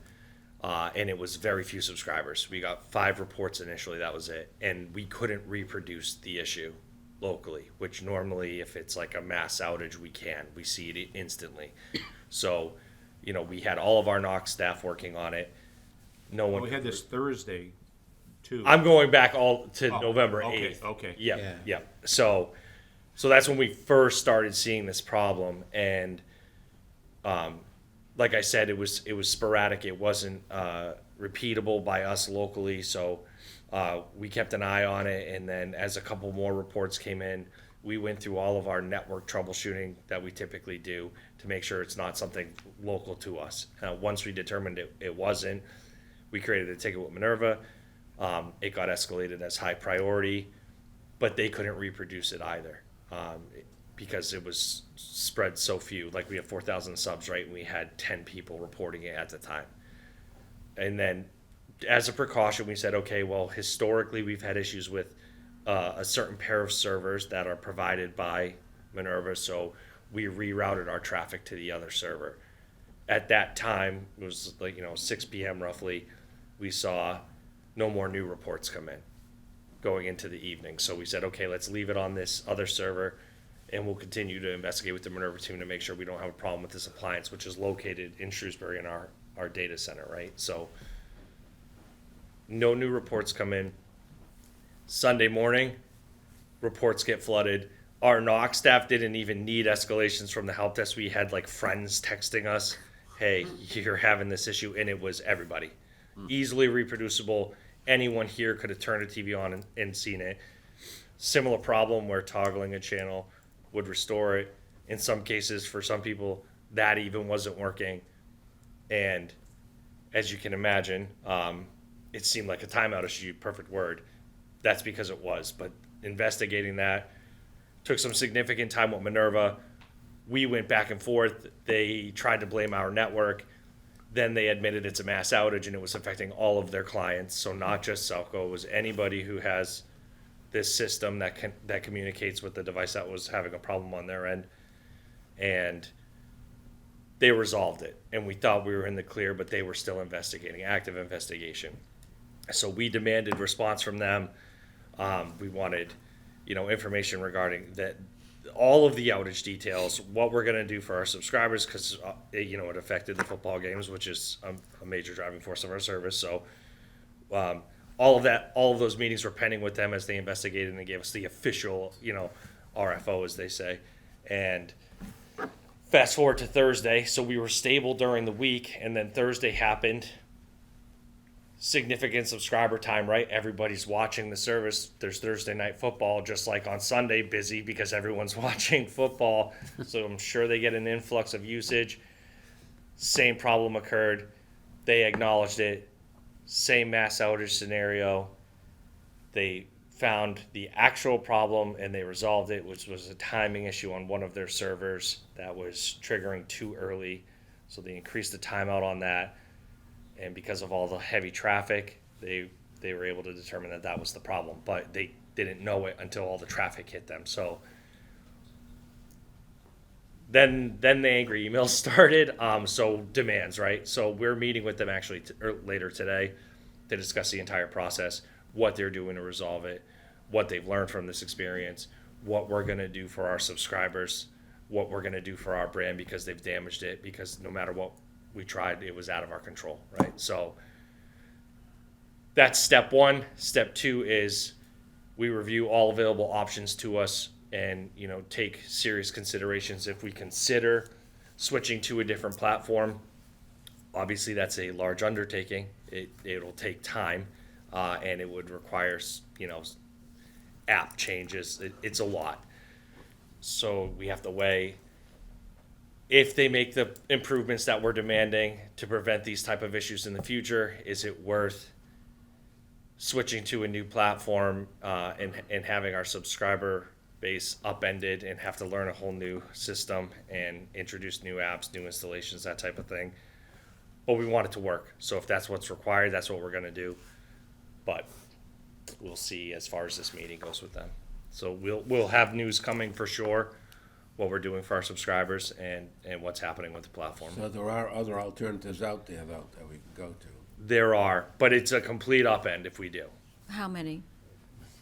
And it was very few subscribers. We got 5 reports initially, that was it. And we couldn't reproduce the issue locally, which normally, if it's like a mass outage, we see it instantly. So, we had all of our NOC staff working on it. No one. We had this Thursday, too. I'm going back all to Oh, November okay, 8th. okay. Yep, Yeah. yep. So that's when we first started seeing this problem, and like I said, it was sporadic. It wasn't repeatable by us locally, so we kept an eye on it. And then as a couple more reports came in, we went through all of our network troubleshooting that we typically do to make sure it's not something local to us. Once we determined it wasn't, we created a ticket with Minerva. It got escalated as high priority, but they couldn't reproduce it either because it was spread so few. Like, we have 4,000 subs, right? And we had 10 people reporting it at the time. And then as a precaution, we said, okay, well, historically we've had issues with a certain pair of servers that are provided by Minerva, so we rerouted our traffic to the other server. At that time, it was 6 p.m. roughly, we saw no more new reports come in going into the evening. So we said, okay, let's leave it on this other server, and we'll continue to investigate with the Minerva team to make sure we don't have a problem with this appliance, which is located in Shrewsbury in our data center, right? So no new reports come in. Sunday morning, reports get flooded. Our NOC staff didn't even need escalations from the help desk. We had like friends texting us, hey, you're having this issue, and it was everybody. Easily reproducible. Anyone here could have turned a TV on and seen it. Similar problem where toggling a channel would restore it. In some cases, for some people, that even wasn't working. And as you can imagine, it seemed like a timeout issue, perfect word. That's because it was. But investigating that took some significant time with Minerva. We went back and forth. They tried to blame our network. Then they admitted it's a mass outage and it was affecting all of their clients. So not just SELCO, it was anybody who has this system that communicates with the device that was having a problem on their end. And they resolved it. And we thought we were in the clear, but they were still investigating, active investigation. So we demanded response from them. We wanted, information regarding that, all of the outage details, what we're going to do for our subscribers, because it affected the football games, which is a major driving force of our service. So all of those meetings were pending with them as they investigated, and they gave us the official RFO, as they say. And fast forward to Thursday, so we were stable during the week, and then Thursday happened. Significant subscriber time, right? Everybody's watching the service. There's Thursday night football, just like on Sunday, busy because everyone's watching football. So I'm sure they get an influx of usage. Same problem occurred. They acknowledged it. Same mass outage scenario. They found the actual problem and they resolved it, which was a timing issue on one of their servers that was triggering too early. So they increased the timeout on that. And because of all the heavy traffic, they were able to determine that was the problem. But they didn't know it until all the traffic hit them. So then the angry emails started. So demands, right? So we're meeting with them actually later today to discuss the entire process, what they're doing to resolve it, what they've learned from this experience, what we're going to do for our subscribers, what we're going to do for our brand because they've damaged it, because no matter what we tried, it was out of our control, right? So that's step one. Step two is we review all available options to us and take serious considerations if we consider switching to a different platform. Obviously, that's a large undertaking. It'll take time, and it would require app changes. It's a lot. So we have to weigh if they make the improvements that we're demanding to prevent these type of issues in the future. Is it worth switching to a new platform and having our subscriber base upended and have to learn a whole new system and introduce new apps, new installations, that type of thing? But we want it to work. So if that's what's required, that's what we're going to do. But we'll see as far as this meeting goes with them. So we'll have news coming for sure, what we're doing for our subscribers and what's happening with the platform. So there are other alternatives out there, though, that we can go to. There are, but it's a complete upend if we do. How many?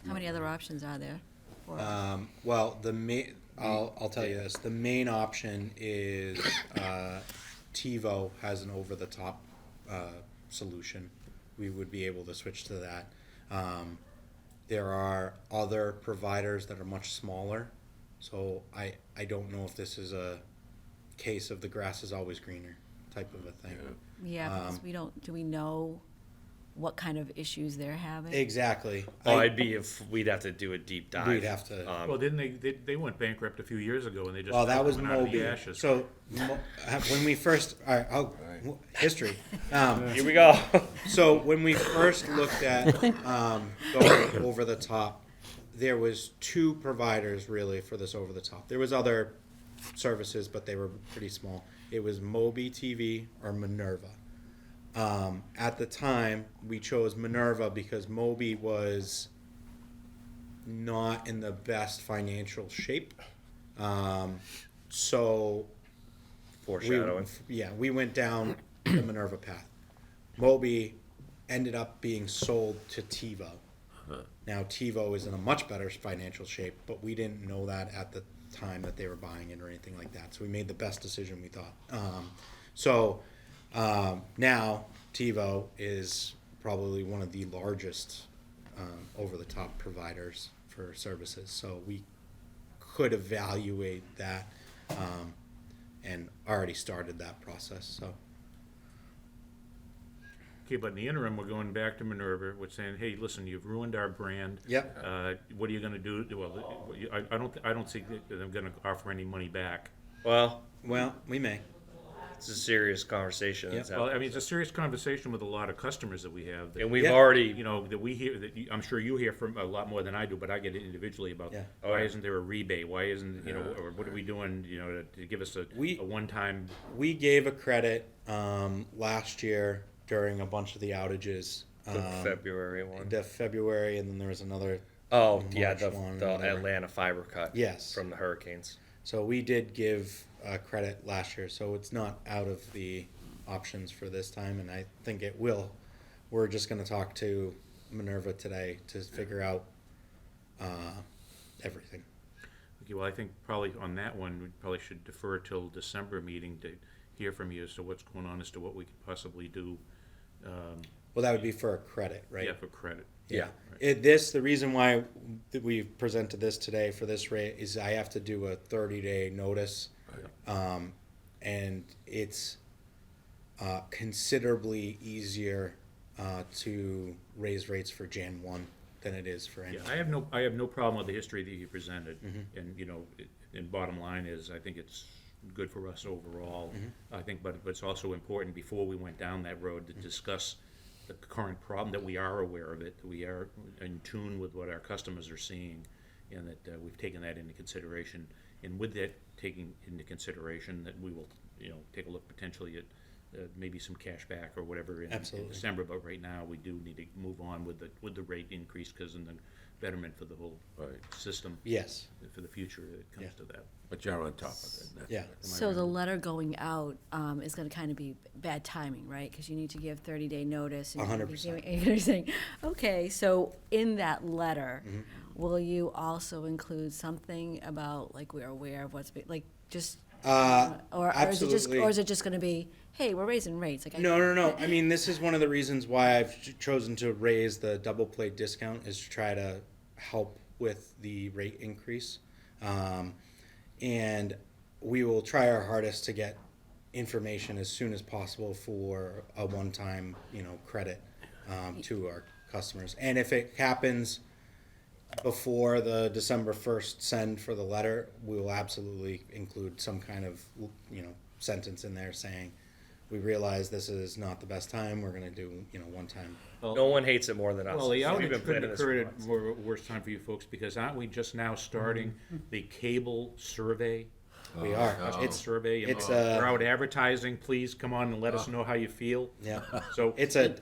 How many other options are there? Well, I'll tell you this. The main option is TiVo has an over-the-top solution. We would be able to switch to that. There are other providers that are much smaller. So I don't know if this is a case of the grass is always greener type of a thing. Yeah, because do we know what kind of issues they're having? Exactly. We'd have to do a deep dive. We'd have to. Well, didn't they went bankrupt a few years ago and they just. Well, that was went out of the Moby. ashes. So when we first, history. Here we go. So when we first looked at going over the top, there was two providers really for this over the top. There was other services, but they were pretty small. It was Moby TV or Minerva. At the time, we chose Minerva because Moby was not in the best financial shape. So Foreshadowing. we went down the Minerva path. Moby ended up being sold to TiVo. Now TiVo is in a much better financial shape, but we didn't know that at the time that they were buying it or anything like that. So we made the best decision we thought. Now TiVo is probably one of the largest over-the-top providers for services. So we could evaluate that and already started that process. So Okay, but in the interim, we're going back to Minerva, we're saying, hey, listen, you've ruined our brand. Yep. What are you gonna do? Well, I don't think that they're gonna offer any money back. Well, we may. it's a serious conversation. Yeah. that's Well, I happening. mean, it's a serious conversation with a lot of customers that we have. that, And we've Yeah. already, You know, that we hear, that I'm sure you hear from a lot more than I do, but I get it individually about, Yeah. why isn't there a rebate? Why isn't, you know, or what are we doing, you know, to give us a one-time? We gave a credit last year during a bunch of the outages. the February one. The February, and then there was another. Oh, yeah, March the, one, the whatever. Atlanta fiber cut. Yes. From the hurricanes. So we did give credit last year, so it's not out of the options for this time, and I think it will. We're just gonna talk to Minerva today to figure out everything. Okay, well, I think probably on that one, we probably should defer till December meeting to hear from you as to what's going on, as to what we could possibly do. Well, that would be for a credit, right? Yeah, for credit. Yeah. The reason why we presented this today for this rate is I have to do a 30-day notice. And it's considerably easier to raise rates for Jan 1 than it is for any. Yeah, I have no problem with the history that you presented, and, you know, and bottom line is, I think it's good for us overall. I think, but it's also important, before we went down that road, to discuss the current problem, that we are aware of it, that we are in tune with what our customers are seeing, and that we've taken that into consideration. And with that taking into consideration, that we will, you know, take a look potentially at maybe some cash back or whatever in Absolutely. December, but right now, we do need to move on with the rate increase, because in the betterment for the whole system, Yes, for the future, it comes Yeah. to that. But you're on top of it. That's yeah. right. So the letter going out is gonna kind of be bad timing, right? Because you need to give 30-day notice. And you're gonna be 100%. giving- You're saying, okay, so in that letter, Mm-hmm. will you also include something about, like, we're aware of what's, like, just, or absolutely. is it just gonna be, hey, we're raising rates? Like, No. I mean, this is one of the reasons why I've chosen to raise the double play discount, is to try to help with the rate increase. And we will try our hardest to get information as soon as possible for a one-time, credit to our customers. And if it happens before the December 1st send for the letter, we will absolutely include some kind of, sentence in there saying, we realize this is not the best time, we're gonna do, one time. No one hates it more than us. Well, the We've been outage planning couldn't this occur for at months. more worse time for you folks, because aren't we just now starting the cable survey? We are. It's survey, and it's, we're out advertising, please come on and let us know how you feel. Yeah, So, it's a,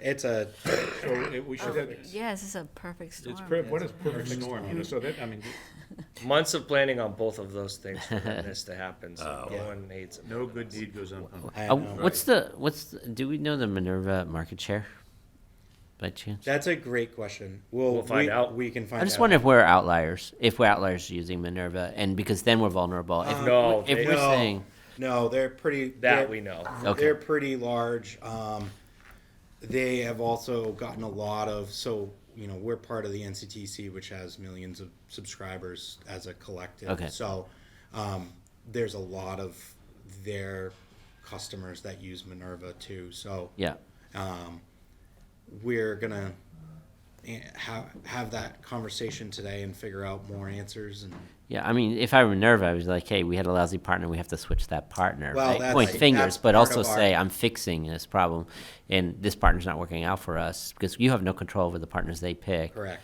we should have, yeah, this is a perfect storm. what is perfect storm, so that, I mean, Months of planning on both of those things for this to happen, so no Yeah. one hates it. no good deed goes unpunished. I know. Do we know the Minerva market share by chance? That's a great question. We'll find out. We can find out. I just wonder if we're outliers, using Minerva, and because then we're vulnerable. No, If they- we're No. saying, No, they're pretty. That we know. Okay. They're pretty large. They have also gotten a lot of, we're part of the NCTC, which has millions of subscribers as a collective. Okay. So, there's a lot of their customers that use Minerva too. So, yeah, we're gonna have that conversation today and figure out more answers. And yeah. I mean, if I were Minerva, I was like, hey, we had a lousy partner, we have to switch that partner. Well, right? that's- Point fingers, that's but part also of our- say, I'm fixing this problem, and this partner's not working out for us, because you have no control over the partners they pick. Correct.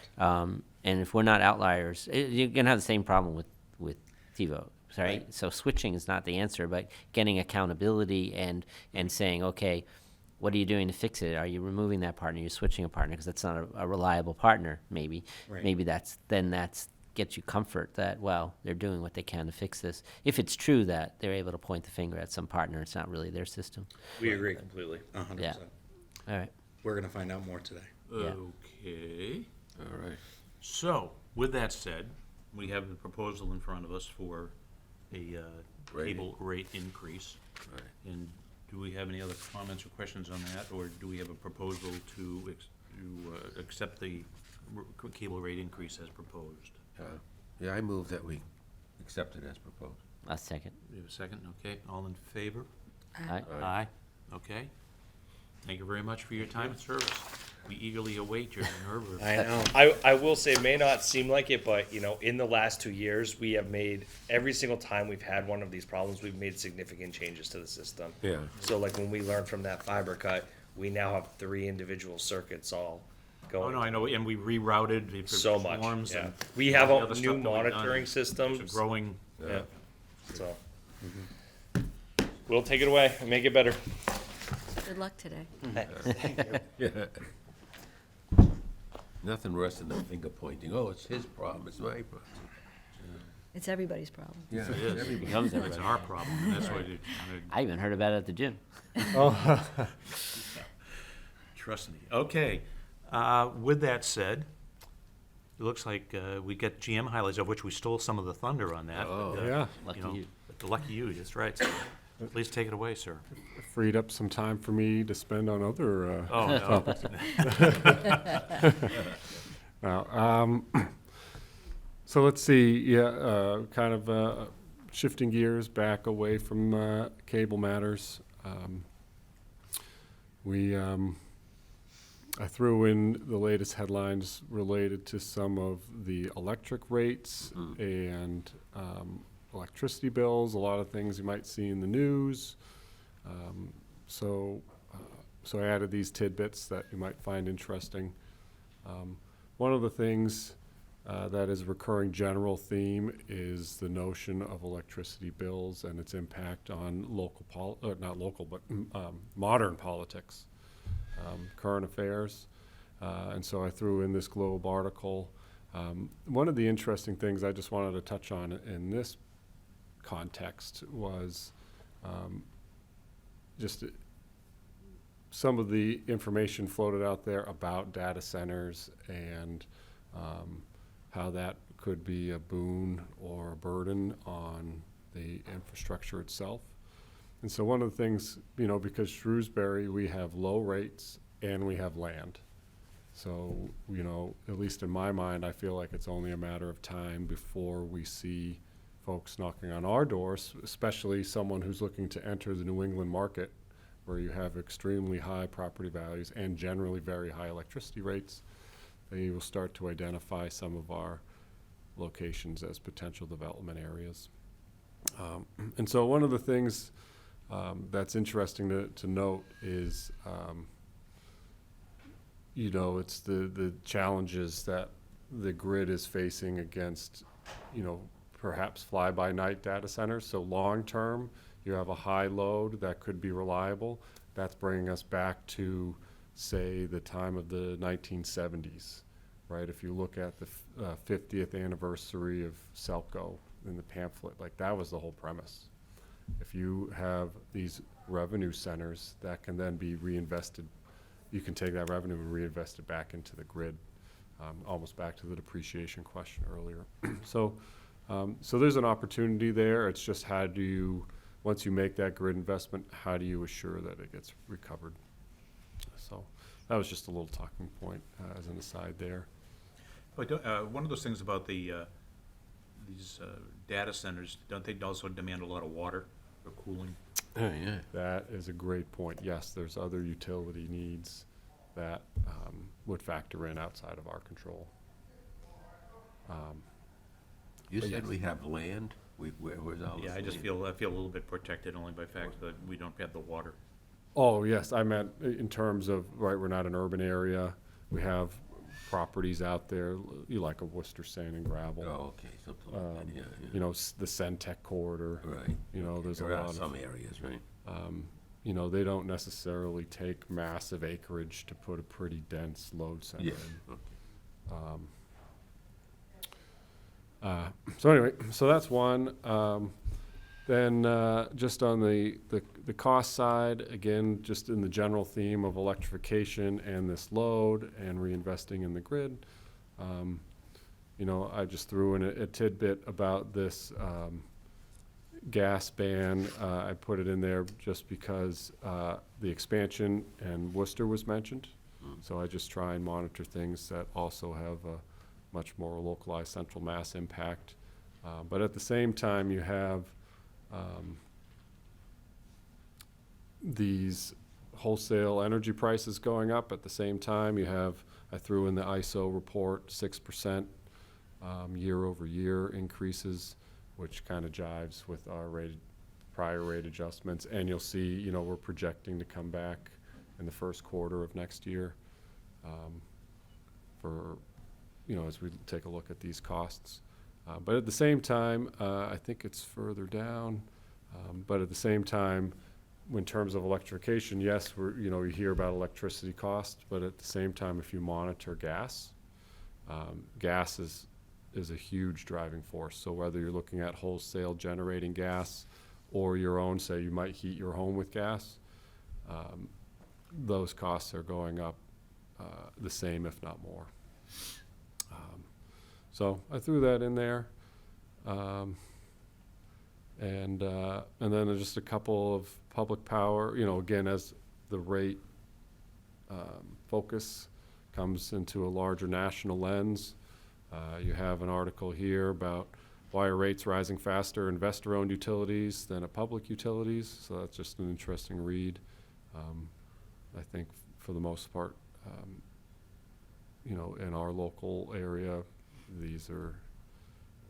And if we're not outliers, you're gonna have the same problem with TiVo. Right? Right. So switching is not the answer, but getting accountability and saying, okay, what are you doing to fix it? Are you removing that partner? You're switching a partner because that's not a reliable partner. Maybe, Right. maybe that's gets you comfort that, well, they're doing what they can to fix this. If it's true that they're able to point the finger at some partner, it's not really their system. We agree completely. 100%. Yeah. All right. We're gonna find out more today. Yeah. Okay, All right. so, with that said, we have the proposal in front of us for a cable rate increase. Right. And do we have any other comments or questions on that, or do we have a proposal to accept the cable rate increase as proposed. Yeah, I move that we accept it as proposed. A second. We have a second, okay, all in favor? Aye. Aye, okay. Thank you very much for your time and service. We eagerly await your nerve. I know. I will say, it may not seem like it, but you know, in the last 2 years, we have made, every single time we've had one of these problems, we've made significant changes to the system. Yeah. So like when we learned from that fiber cut, we now have 3 individual circuits all Oh, going. no, I know, and we rerouted the So much, forms yeah. and We have all a the other new stuff that we've done. monitoring It's systems. a growing, Yeah, so. We'll take it away and make it better. Good luck today. Yeah. Nothing worse than the finger pointing. Oh, it's his problem, it's my problem. It's everybody's problem. Yeah, it is. everybody. Becomes It's everybody. our problem, and that's why you I even heard about it at the gym. trust me. Okay, with that said, it looks like we get GM highlights, of which we stole some of the thunder on that. Oh. but, Yeah, Lucky you know, you. but lucky you, that's right. So, please take it away, sir. freed up some time for me to spend on other, Oh, no. Now, so let's see, yeah, kind of shifting gears back away from cable matters. I threw in the latest headlines related to some of the electric rates and electricity bills, a lot of things you might see in the news. So I added these tidbits that you might find interesting. One of the things that is a recurring general theme is the notion of electricity bills and its impact on not local, but modern politics, current affairs. And so I threw in this Globe article. One of the interesting things I just wanted to touch on in this context was just some of the information floated out there about data centers and how that could be a boon or a burden on the infrastructure itself. And so one of the things, you know, because Shrewsbury, we have low rates and we have land. So, you know, at least in my mind, I feel like it's only a matter of time before we see folks knocking on our doors, especially someone who's looking to enter the New England market, where you have extremely high property values and generally very high electricity rates. They will start to identify some of our locations as potential development areas. And so one of the things that's interesting to note is, you know, it's the challenges that the grid is facing against, you know, perhaps fly-by-night data centers. So long-term, you have a high load that could be reliable. That's bringing us back to, say, the time of the 1970s, right? If you look at the 50th anniversary of SELCO in the pamphlet, like that was the whole premise. If you have these revenue centers that can then be reinvested, you can take that revenue and reinvest it back into the grid, almost back to the depreciation question earlier. So there's an opportunity there. It's just how do you, once you make that grid investment, how do you assure that it gets recovered? So that was just a little talking point as an aside there. But one of those things about these data centers, don't they also demand a lot of water for cooling? Oh, yeah. That is a great point. Yes, there's other utility needs that would factor in outside of our control. You But said yes. we have land? Where's all this Yeah, I just land? I feel a little bit protected only by the fact that we don't have the water. Oh, yes, I meant in terms of, right, we're not an urban area. We have properties out there, you like a Worcester sand and gravel. Oh, okay, something like that, yeah, yeah. You know, the Centec corridor. Right. You know, there's a There are lot some of, areas, right? you know, they don't necessarily take massive acreage to put a pretty dense load center Yeah. in. Okay. So anyway, so that's one. Then just on the cost side, again, just in the general theme of electrification and this load and reinvesting in the grid, you know, I just threw in a tidbit about this gas ban. I put it in there just because the expansion and Worcester was mentioned. So I just try and monitor things that also have a much more localized central mass impact. But at the same time, you have these wholesale energy prices going up. At the same time, you have, I threw in the ISO report, 6% year-over-year increases, which kind of jives with our prior rate adjustments. And you'll see, you know, we're projecting to come back in the first quarter of next year for, you know, as we take a look at these costs. But at the same time, I think it's further down, but at the same time, in terms of electrification, yes, you know, you hear about electricity costs, but at the same time, if you monitor gas, gas is a huge driving force. So whether you're looking at wholesale generating gas or your own, say you might heat your home with gas, those costs are going up the same, if not more. So I threw that in there. And then just a couple of public power, you know, again, as the rate focus comes into a larger national lens, you have an article here about why are rates rising faster in investor-owned utilities than at public utilities. So that's just an interesting read. I think for the most part, you know, in our local area, these are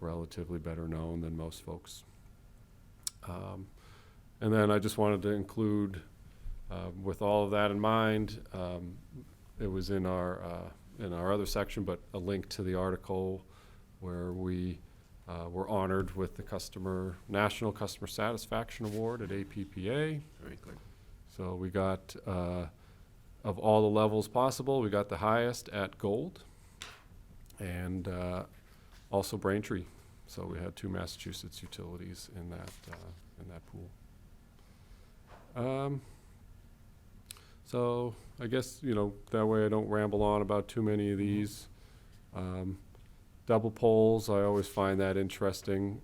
relatively better known than most folks. And then I just wanted to include, with all of that in mind, it was in our other section, but a link to the article where we were honored with the National Customer Satisfaction Award at APPA. Very good. So we got, of all the levels possible, we got the highest at gold, and also Braintree. So we had 2 Massachusetts utilities in that pool. So I guess, you know, that way I don't ramble on about too many of these. Double poles, I always find that interesting.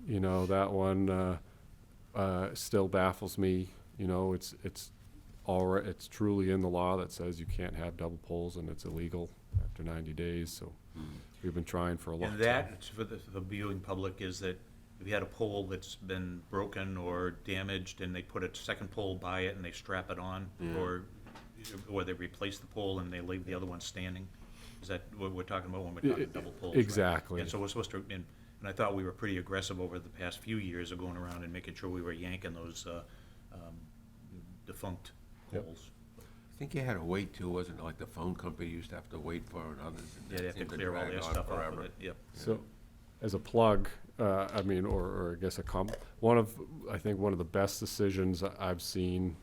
You know, that one still baffles me. You know, it's truly in the law that says you can't have double poles, and it's illegal after 90 days. So we've been trying for a long time. And that, for the viewing public, is that if you had a pole that's been broken or damaged and they put a second pole by it and they strap it on, or they replace the pole and they leave the other one standing, is that what we're talking about when we're talking double poles? Right? Exactly. And so we're supposed to, and I thought we were pretty aggressive over the past few years of going around and making sure we were yanking those defunct Yep. poles. I think you had to wait too, wasn't it? Like the phone company used to have to wait for and others. and Yeah, that they have to seemed clear all drag their on stuff off of forever. it, yep. So, as a plug, I mean, or I guess I think one of the best decisions I've seen,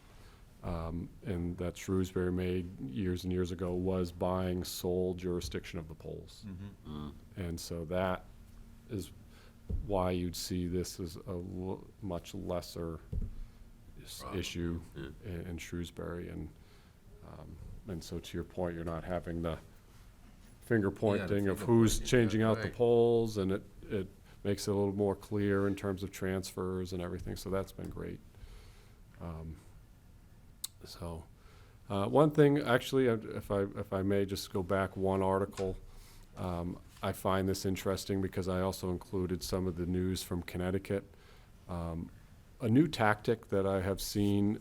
and that Shrewsbury made years and years ago, was buying sole jurisdiction of the polls. And so that is why you'd see this as a much lesser issue in Shrewsbury. And so to your point, you're not having the finger pointing of finger who's pointing, changing yeah, out the right. polls, and it makes it a little more clear in terms of transfers and everything, so that's been great. One thing, actually, if I may just go back one article, I find this interesting because I also included some of the news from Connecticut. A new tactic that I have seen,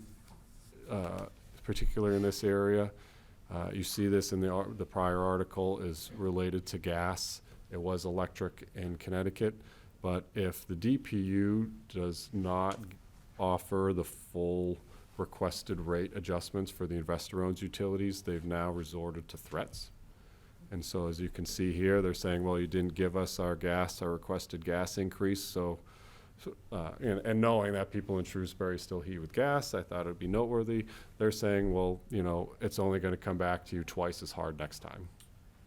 particularly in this area, you see this in the prior article, is related to gas. It was electric in Connecticut, but if the DPU does not offer the full requested rate adjustments for the investor-owned utilities, they've now resorted to threats. And so as you can see here, they're saying, well, you didn't give us our requested gas increase, so and knowing that people in Shrewsbury still heat with gas, I thought it would be noteworthy. They're saying, well, you know, it's only going to come back to you twice as hard next time.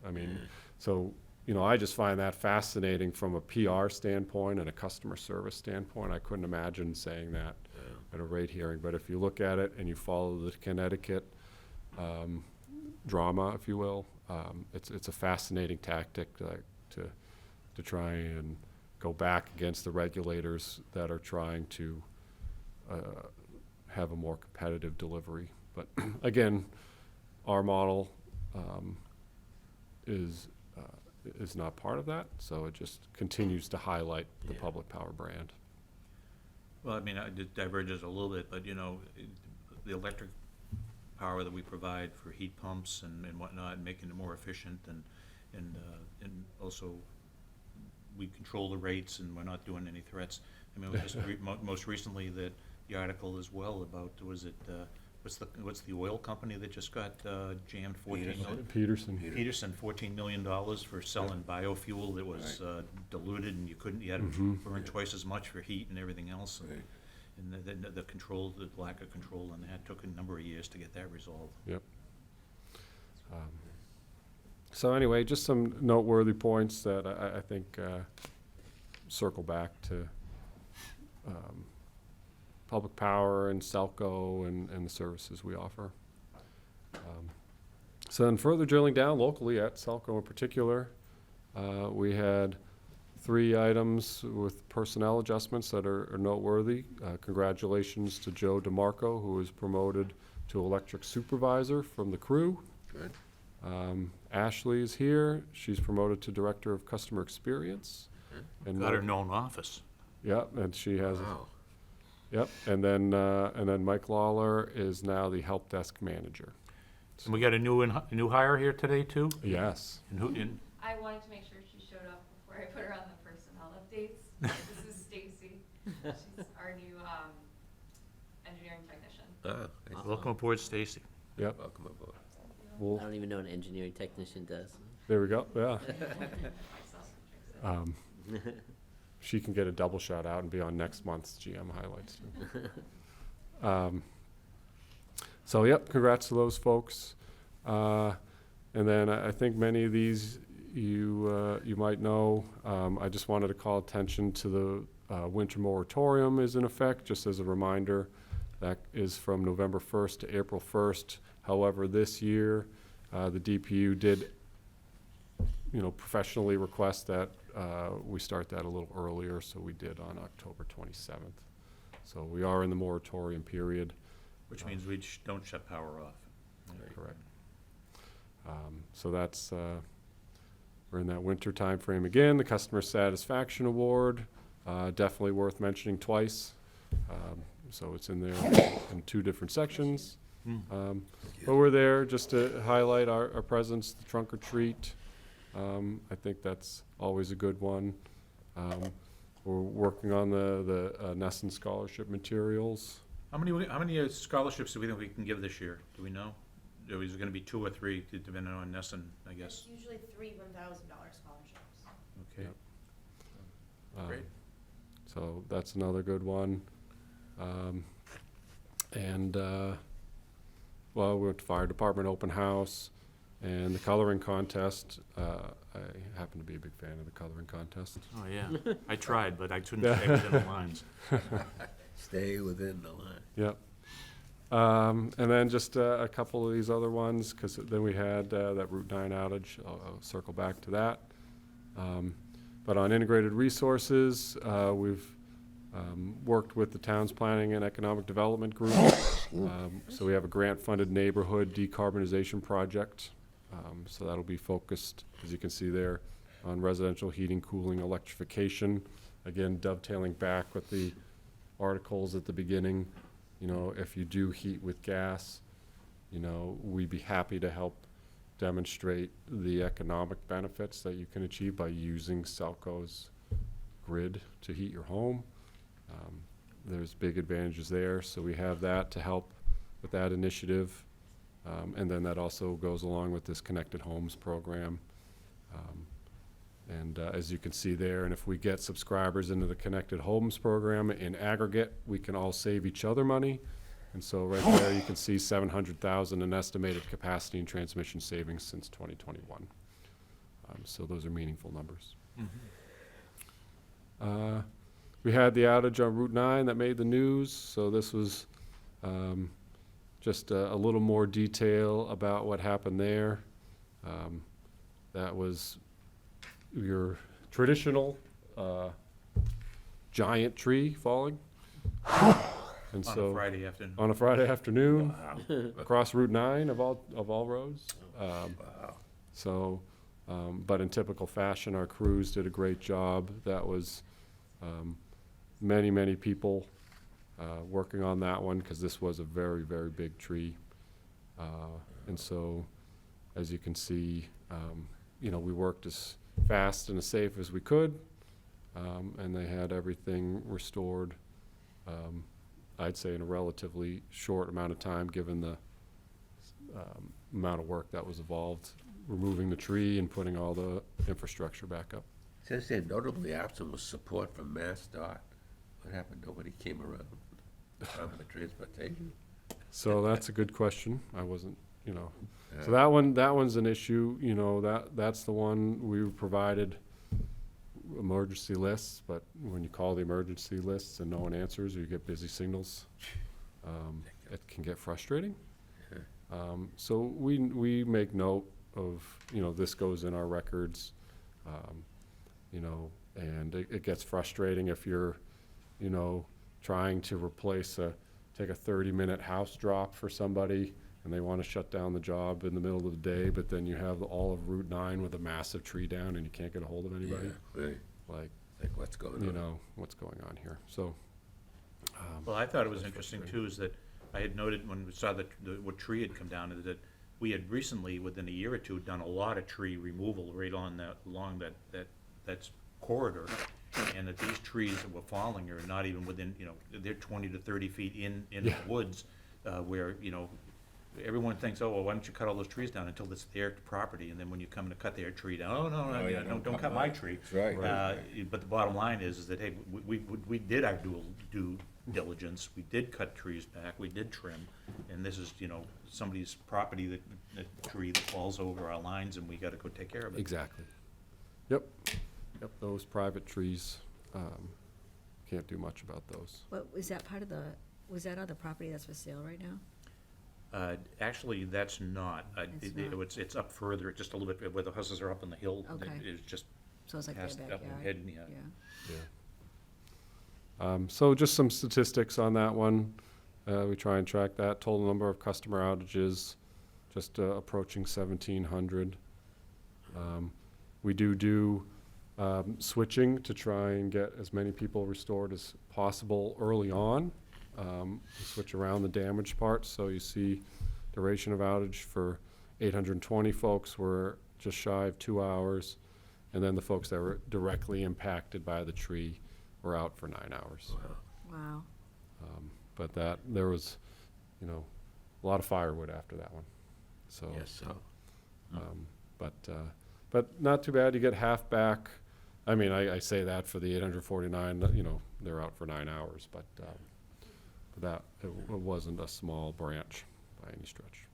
I mean, so, you know, I just find that fascinating from a PR standpoint and a customer service standpoint. I couldn't imagine saying that at a rate hearing. But if you look at it and you follow the Connecticut drama, if you will, it's a fascinating tactic to try and go back against the regulators that are trying to have a more competitive delivery. But again, Our model is not part of that, so it just continues to highlight the Yeah. Public Power brand. Well, I mean, it diverges a little bit, but, you know, the electric power that we provide for heat pumps and whatnot, making it more efficient, and also we control the rates, and we're not doing any threats. I mean, we just most recently, that the article as well about, was it, what's the oil company that just got jammed 14 million? Peterson. Peterson, $14 million for selling biofuel that was diluted, and you had to Mhm. burn twice as much for heat and everything else. Right. And the control, the lack of control on that took a number of years to get that resolved. Yep. So anyway, just some noteworthy points that I think circle back to Public Power and SELCO and the services we offer. So then further drilling down locally at SELCO in particular, we had 3 items with personnel adjustments that are noteworthy. Congratulations to Joe DeMarco, who was promoted to electric supervisor from the crew. Good. Ashley is here. She's promoted to Director of Customer Experience. And Got her Mike- known office. Yep, and she has, Wow. yep, and then Mike Lawler is now the Help Desk Manager. And we got a new hire here today, too? Yes. And who, and I wanted to make sure she showed up before I put her on the personnel updates. This is Stacy. She's our new engineering technician. Ah, welcome aboard, Stacy. Yep. welcome aboard. I Well, don't even know what an engineering technician does. there we go, yeah. Myself. She can get a double shout out and be on next month's GM highlights too. So, yep, congrats to those folks. And then I think many of these you might know. I just wanted to call attention to the winter moratorium is in effect, just as a reminder. That is from November 1st to April 1st. However, this year, the DPU did, professionally request that we start that a little earlier, so we did on October 27th. So we are in the moratorium period. Which means we don't shut power off. Correct. So that's, we're in that winter time frame again. The Customer Satisfaction Award, definitely worth mentioning twice. So it's in there in 2 different sections. But we're there just to highlight our presence, the trunk or treat. I think that's always a good one. We're working on the Nesson scholarship materials. How many scholarships do we think we can give this year? Do we know? Is it gonna be 2 or 3, depending on Nesson, I guess? It's usually 3 $1,000 scholarships. Okay. Great. So that's another good one. Well, we went to Fire Department Open House and the coloring contest. I happen to be a big fan of the coloring contest. Oh, yeah. I tried, but I couldn't stay within the lines. Stay within the line. Yep. And then just a couple of these other ones, because then we had that Route 9 outage. I'll circle back to that. But on integrated resources, we've worked with the Town's Planning and Economic Development Group. So we have a grant-funded neighborhood decarbonization project. So that'll be focused, as you can see there, on residential heating, cooling, electrification. Again, dovetailing back with the articles at the beginning. If you do heat with gas, we'd be happy to help demonstrate the economic benefits that you can achieve by using SELCO's grid to heat your home. There's big advantages there, so we have that to help with that initiative. And then that also goes along with this Connected Homes program. As you can see there, and if we get subscribers into the Connected Homes program in aggregate, we can all save each other money. And so right there, you can see $700,000 in estimated capacity and transmission savings since 2021. So those are meaningful numbers. We had the outage on Route 9 that made the news, so this was just a little more detail about what happened there. That was your traditional giant tree falling. And On so a Friday afternoon. on a Friday afternoon, across Route 9 of all roads. So, but in typical fashion, our crews did a great job. That was many people working on that one, because this was a very, very big tree. And so, as you can see, you know, we worked as fast and as safe as we could, and they had everything restored, I'd say in a relatively short amount of time, given the amount of work that was involved, removing the tree and putting all the infrastructure back up. Says there notably absent was support from MassDOT. What happened? Nobody came around. Department of Transportation. So that's a good question. I wasn't, you know. So Yeah. that one's an issue, you know, that's the one we provided emergency lists, but when you call the emergency lists and no one answers, or you get busy signals, it can get frustrating. So we make note of, you know, this goes in our records, you know, and it gets frustrating if you're, you know, trying to take a 30-minute house drop for somebody, and they want to shut down the job in the middle of the day, but then you have all of Route 9 with a massive tree down and you can't get a hold of anybody. Yeah, right. Like, What's going on? you know, what's going on here? So, Well, I thought it was interesting too, is that I had noted when we saw what tree had come down, is that we had recently, within a year or two, done a lot of tree removal right along that corridor. And that these trees that were falling are not even within, you know, they're 20 to 30 feet in the woods, where, you know, everyone thinks, oh, well, why don't you cut all those trees down until it's their property, and then when you come to cut their tree down, oh, no, don't cut my tree. That's right. But the bottom line is that, hey, we did our due diligence, we did cut trees back, we did trim, and this is, you know, somebody's property, that tree that falls over our lines, and we gotta go take care of it. exactly. Yep, those private trees, can't do much about those. What, was that part of was that other property that's for sale right now? Actually, that's not. It's not. It's up further, just a little bit, where the houses are up on the hill. Okay. It's just So it's like their past backyard? Upland Head, yeah. So just some statistics on that one. We try and track that. Total number of customer outages, just approaching 1,700. We do switching to try and get as many people restored as possible early on. Switch around the damaged parts, so you see duration of outage for 820 folks were just shy of 2 hours, and then the folks that were directly impacted by the tree were out for 9 hours. Wow. But there was, you know, a lot of firewood after that one. So, Yes, so. but not too bad. You get half back. I mean, I say that for the 849. You know, they're out for 9 hours, but that it wasn't a small branch by any stretch.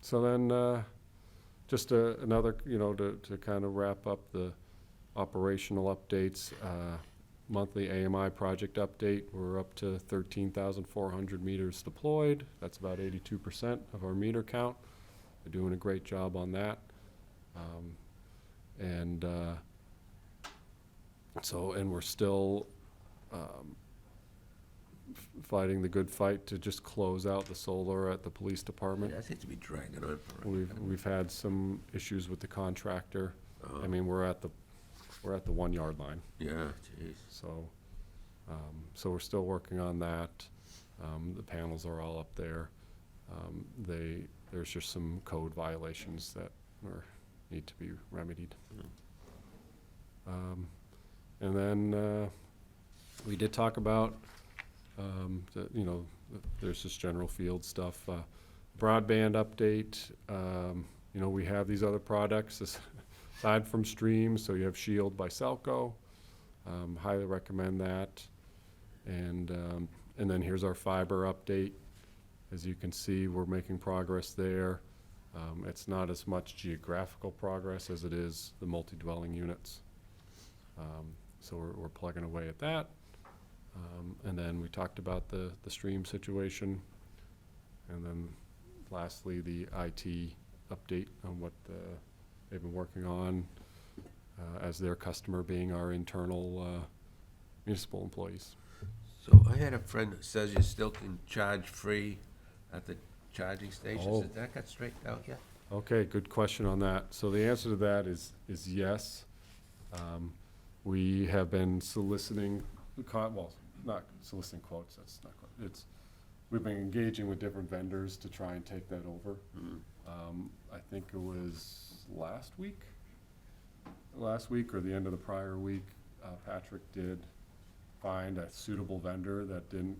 So then, just another, you know, to kind of wrap up the operational updates. Monthly AMI project update. We're up to 13,400 meters deployed. That's about 82% of our meter count. We're doing a great job on that. And we're still fighting the good fight to just close out the solar at the police department. That seems to be dragging on for We've had some issues with the contractor. I mean, we're at the 1 yard line. Yeah, jeez. So, so we're still working on that. The panels are all up there. There's just some code violations that need to be remedied. And then, we did talk about, there's just general field stuff. Broadband update, we have these other products aside from Stream, so you have Shield by SELCO. Highly recommend that. And then here's our fiber update. As you can see, we're making progress there. It's not as much geographical progress as it is the multi-dwelling units. So we're plugging away at that. And then we talked about the Stream situation. And then lastly, the IT update on what they've been working on as their customer being our internal municipal employees. So I had a friend that says you still can charge free at the charging stations. Oh. Has that got straightened out yet? Okay, good question on that. So the answer to that is yes. We have been soliciting, well, not soliciting quotes, that's not quote, we've been engaging with different vendors to try and take that over. I think it was last week or the end of the prior week, Patrick did find a suitable vendor that didn't,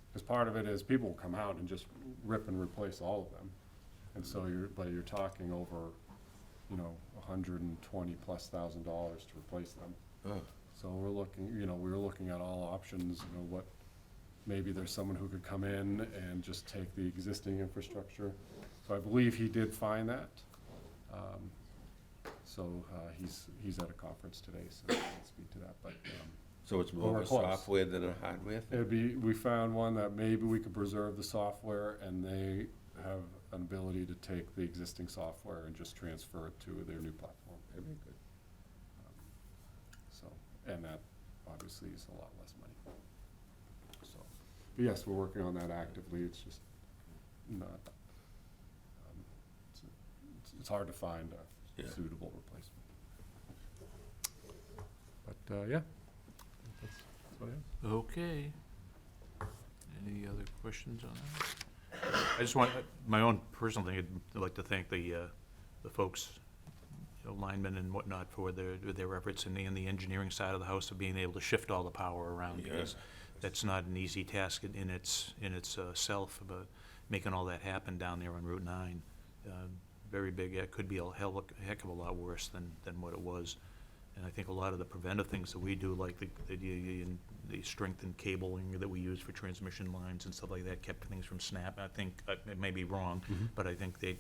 because part of it is people will come out and just rip and replace all of them. And so you're talking over, $120,000+ to replace them. Oh. So we're looking at all options, what, maybe there's someone who could come in and just take the existing infrastructure. So I believe he did find that. He's at a conference today, so I can't speak to that, but, So it's more We're of a close. software than a hardware thing? we found one that maybe we could preserve the software, and they have an ability to take the existing software and just transfer it to their new platform. That'd be good. And that obviously is a lot less money. So, but yes, we're working on that actively. It's just not, it's hard to find a Yeah. suitable replacement. But, yeah, that's what I have. Okay. Any other questions on that? I just want, my own personal thing, I'd like to thank the folks, linemen and whatnot for their efforts and the engineering side of the house of being able to shift all the power around. Yeah. Because that's not an easy task in its self, but making all that happen down there on Route 9, very big. It could be a heck of a lot worse than what it was. And I think a lot of the preventive things that we do, like the strengthened cabling that we use for transmission lines and stuff like that, kept things from snap. I think, it may be wrong, but I think they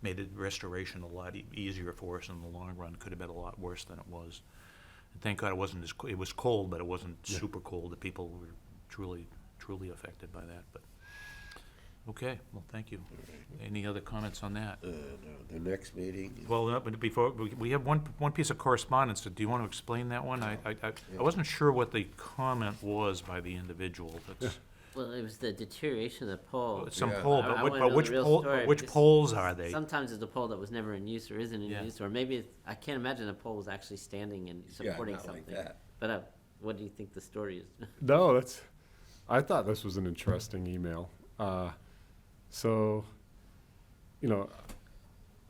made it restoration a lot easier for us in the long run. Could have been a lot worse than it was. And thank God it wasn't it was cold, but it wasn't super cold. The people were truly affected by that. But okay, well, thank you. Any other comments on that? No, the next meeting. Well, but before, we have one piece of correspondence. Do you want to explain that one? I wasn't sure what the comment was by the individual. That's Well, it was the deterioration of the pole. some Yeah. pole, I but wanna know which the real pole, story, which because poles are they? Sometimes it's a pole that was never in use or isn't in Yeah. use, or maybe I can't imagine the pole was actually standing and supporting not like something. that. But what do you think the story is? No, I thought this was an interesting email. So,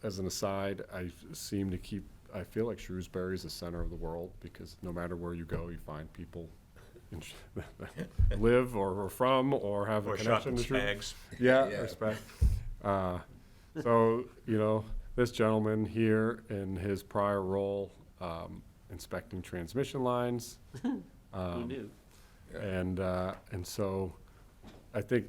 as an aside, I feel like Shrewsbury is the center of the world, because no matter where you go, you find people that live or are from or have a Or connection shopping to Shrewsbury. spags? Yeah, Yeah. respect. So, this gentleman here in his prior role, inspecting transmission lines. Who knew? And so I think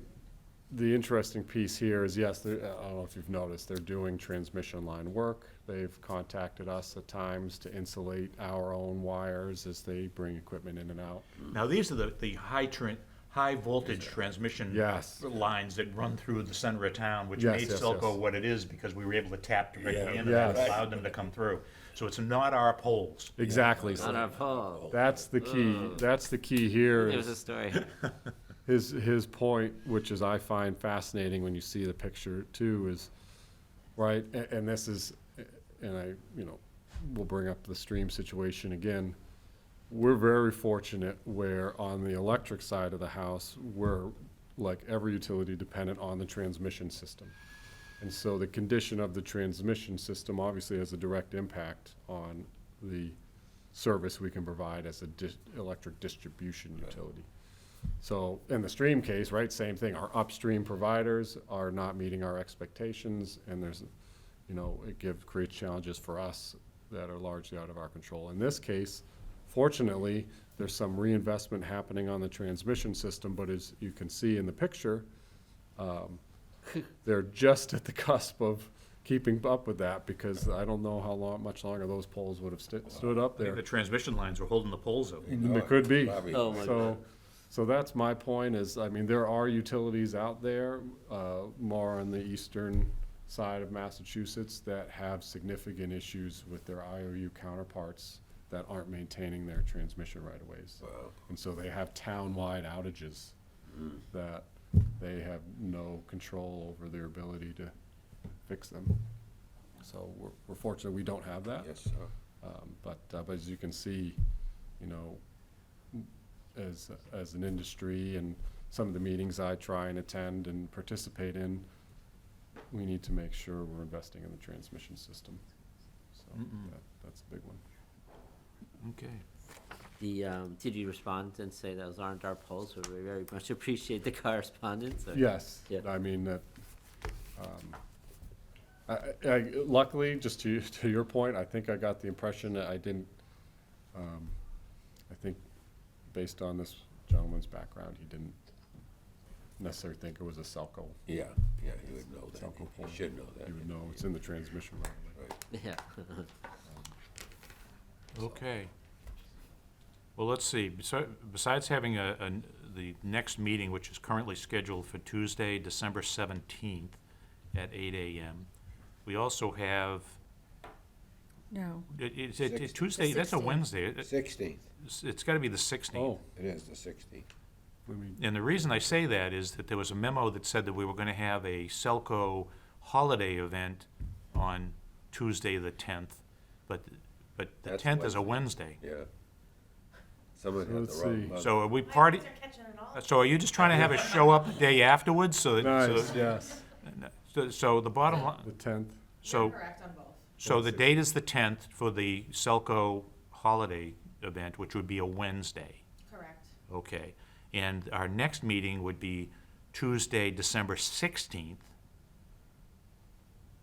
the interesting piece here is, yes, I don't know if you've noticed, they're doing transmission line work. They've contacted us at times to insulate our own wires as they bring equipment in and out. Now, these are the high voltage transmission Yes. lines that run through the center of town, which Yes, made yes, SELCO yes. what it is, because we were able to tap directly Yeah. into Yes. that, allowed them to come through. So it's not our poles. Exactly. On So our pole. that's the key. That's the key here. There was is- a story. his point, which is I find fascinating when you see the picture too, is right, and this is, and I, we'll bring up the stream situation again. We're very fortunate where on the electric side of the house, we're like every utility dependent on the transmission system. And so the condition of the transmission system obviously has a direct impact on the service we can provide as a electric distribution utility. So in the stream case, right, same thing. Our upstream providers are not meeting our expectations, and there's, it creates challenges for us that are largely out of our control. In this case, fortunately, there's some reinvestment happening on the transmission system, but as you can see in the picture, they're just at the cusp of keeping up with that, because I don't know how much longer those poles would have stood up I think there. the transmission lines were holding the poles up. It could be. Probably. Oh, my God. So that's my point is, there are utilities out there, more on the eastern side of Massachusetts, that have significant issues with their IOU counterparts that aren't maintaining their transmission right-of-ways. Wow. And so they have town-wide outages that they have no control over their ability to fix them. So we're fortunate we don't have that. Yes, sir. But as you can see, you know, as an industry and some of the meetings I try and attend and participate in, we need to make sure we're investing in the transmission system. So that's a big one. Okay. Did you respond and say those aren't our polls, or we very much appreciate the correspondence? Or? Yes, Yeah. I mean, that, luckily, just to your point, I think I got the impression that I didn't, I think, based on this gentleman's background, he didn't necessarily think it was a SELCO. Yeah, he would know that. SELCO pole. He should know that. He would know, it's in the transmission right away. Right. Yeah. Okay. Well, let's see, besides having the next meeting, which is currently scheduled for Tuesday, December 17th at 8 a.m., we also have, No. it's Tuesday, that's a 16th. Wednesday. 16th. It's gotta be the 16th. Oh, It is the 16th. I mean, And the reason I say that is that there was a memo that said that we were gonna have a SELCO holiday event on Tuesday, the 10th, but the That's 10th is a Wednesday. Yeah. Someone had Let's the wrong see. month. So are we party, They're catching it all. so are you just trying to have us show up the day afterwards, so that, nice, yes, so the bottom line, the 10th. so, You're correct on both. so the date is the 10th for the SELCO holiday event, which would be a Wednesday, Correct. okay? And our next meeting would be Tuesday, December 16th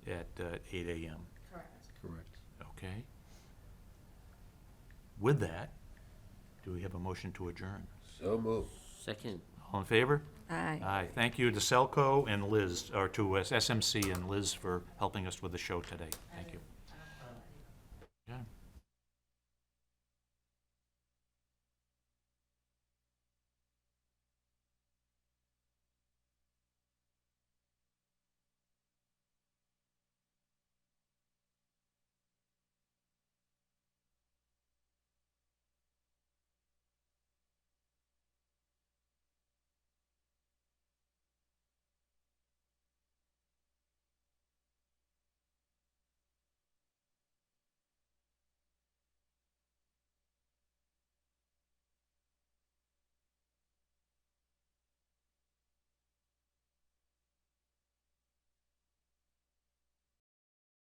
at 8 a.m., Correct. Correct. okay? With that, do we have a motion to adjourn? So moved. Second. All in favor? Aye. Aye. Thank you to SELCO and Liz, or to SMC and Liz for helping us with the show today. Thank you.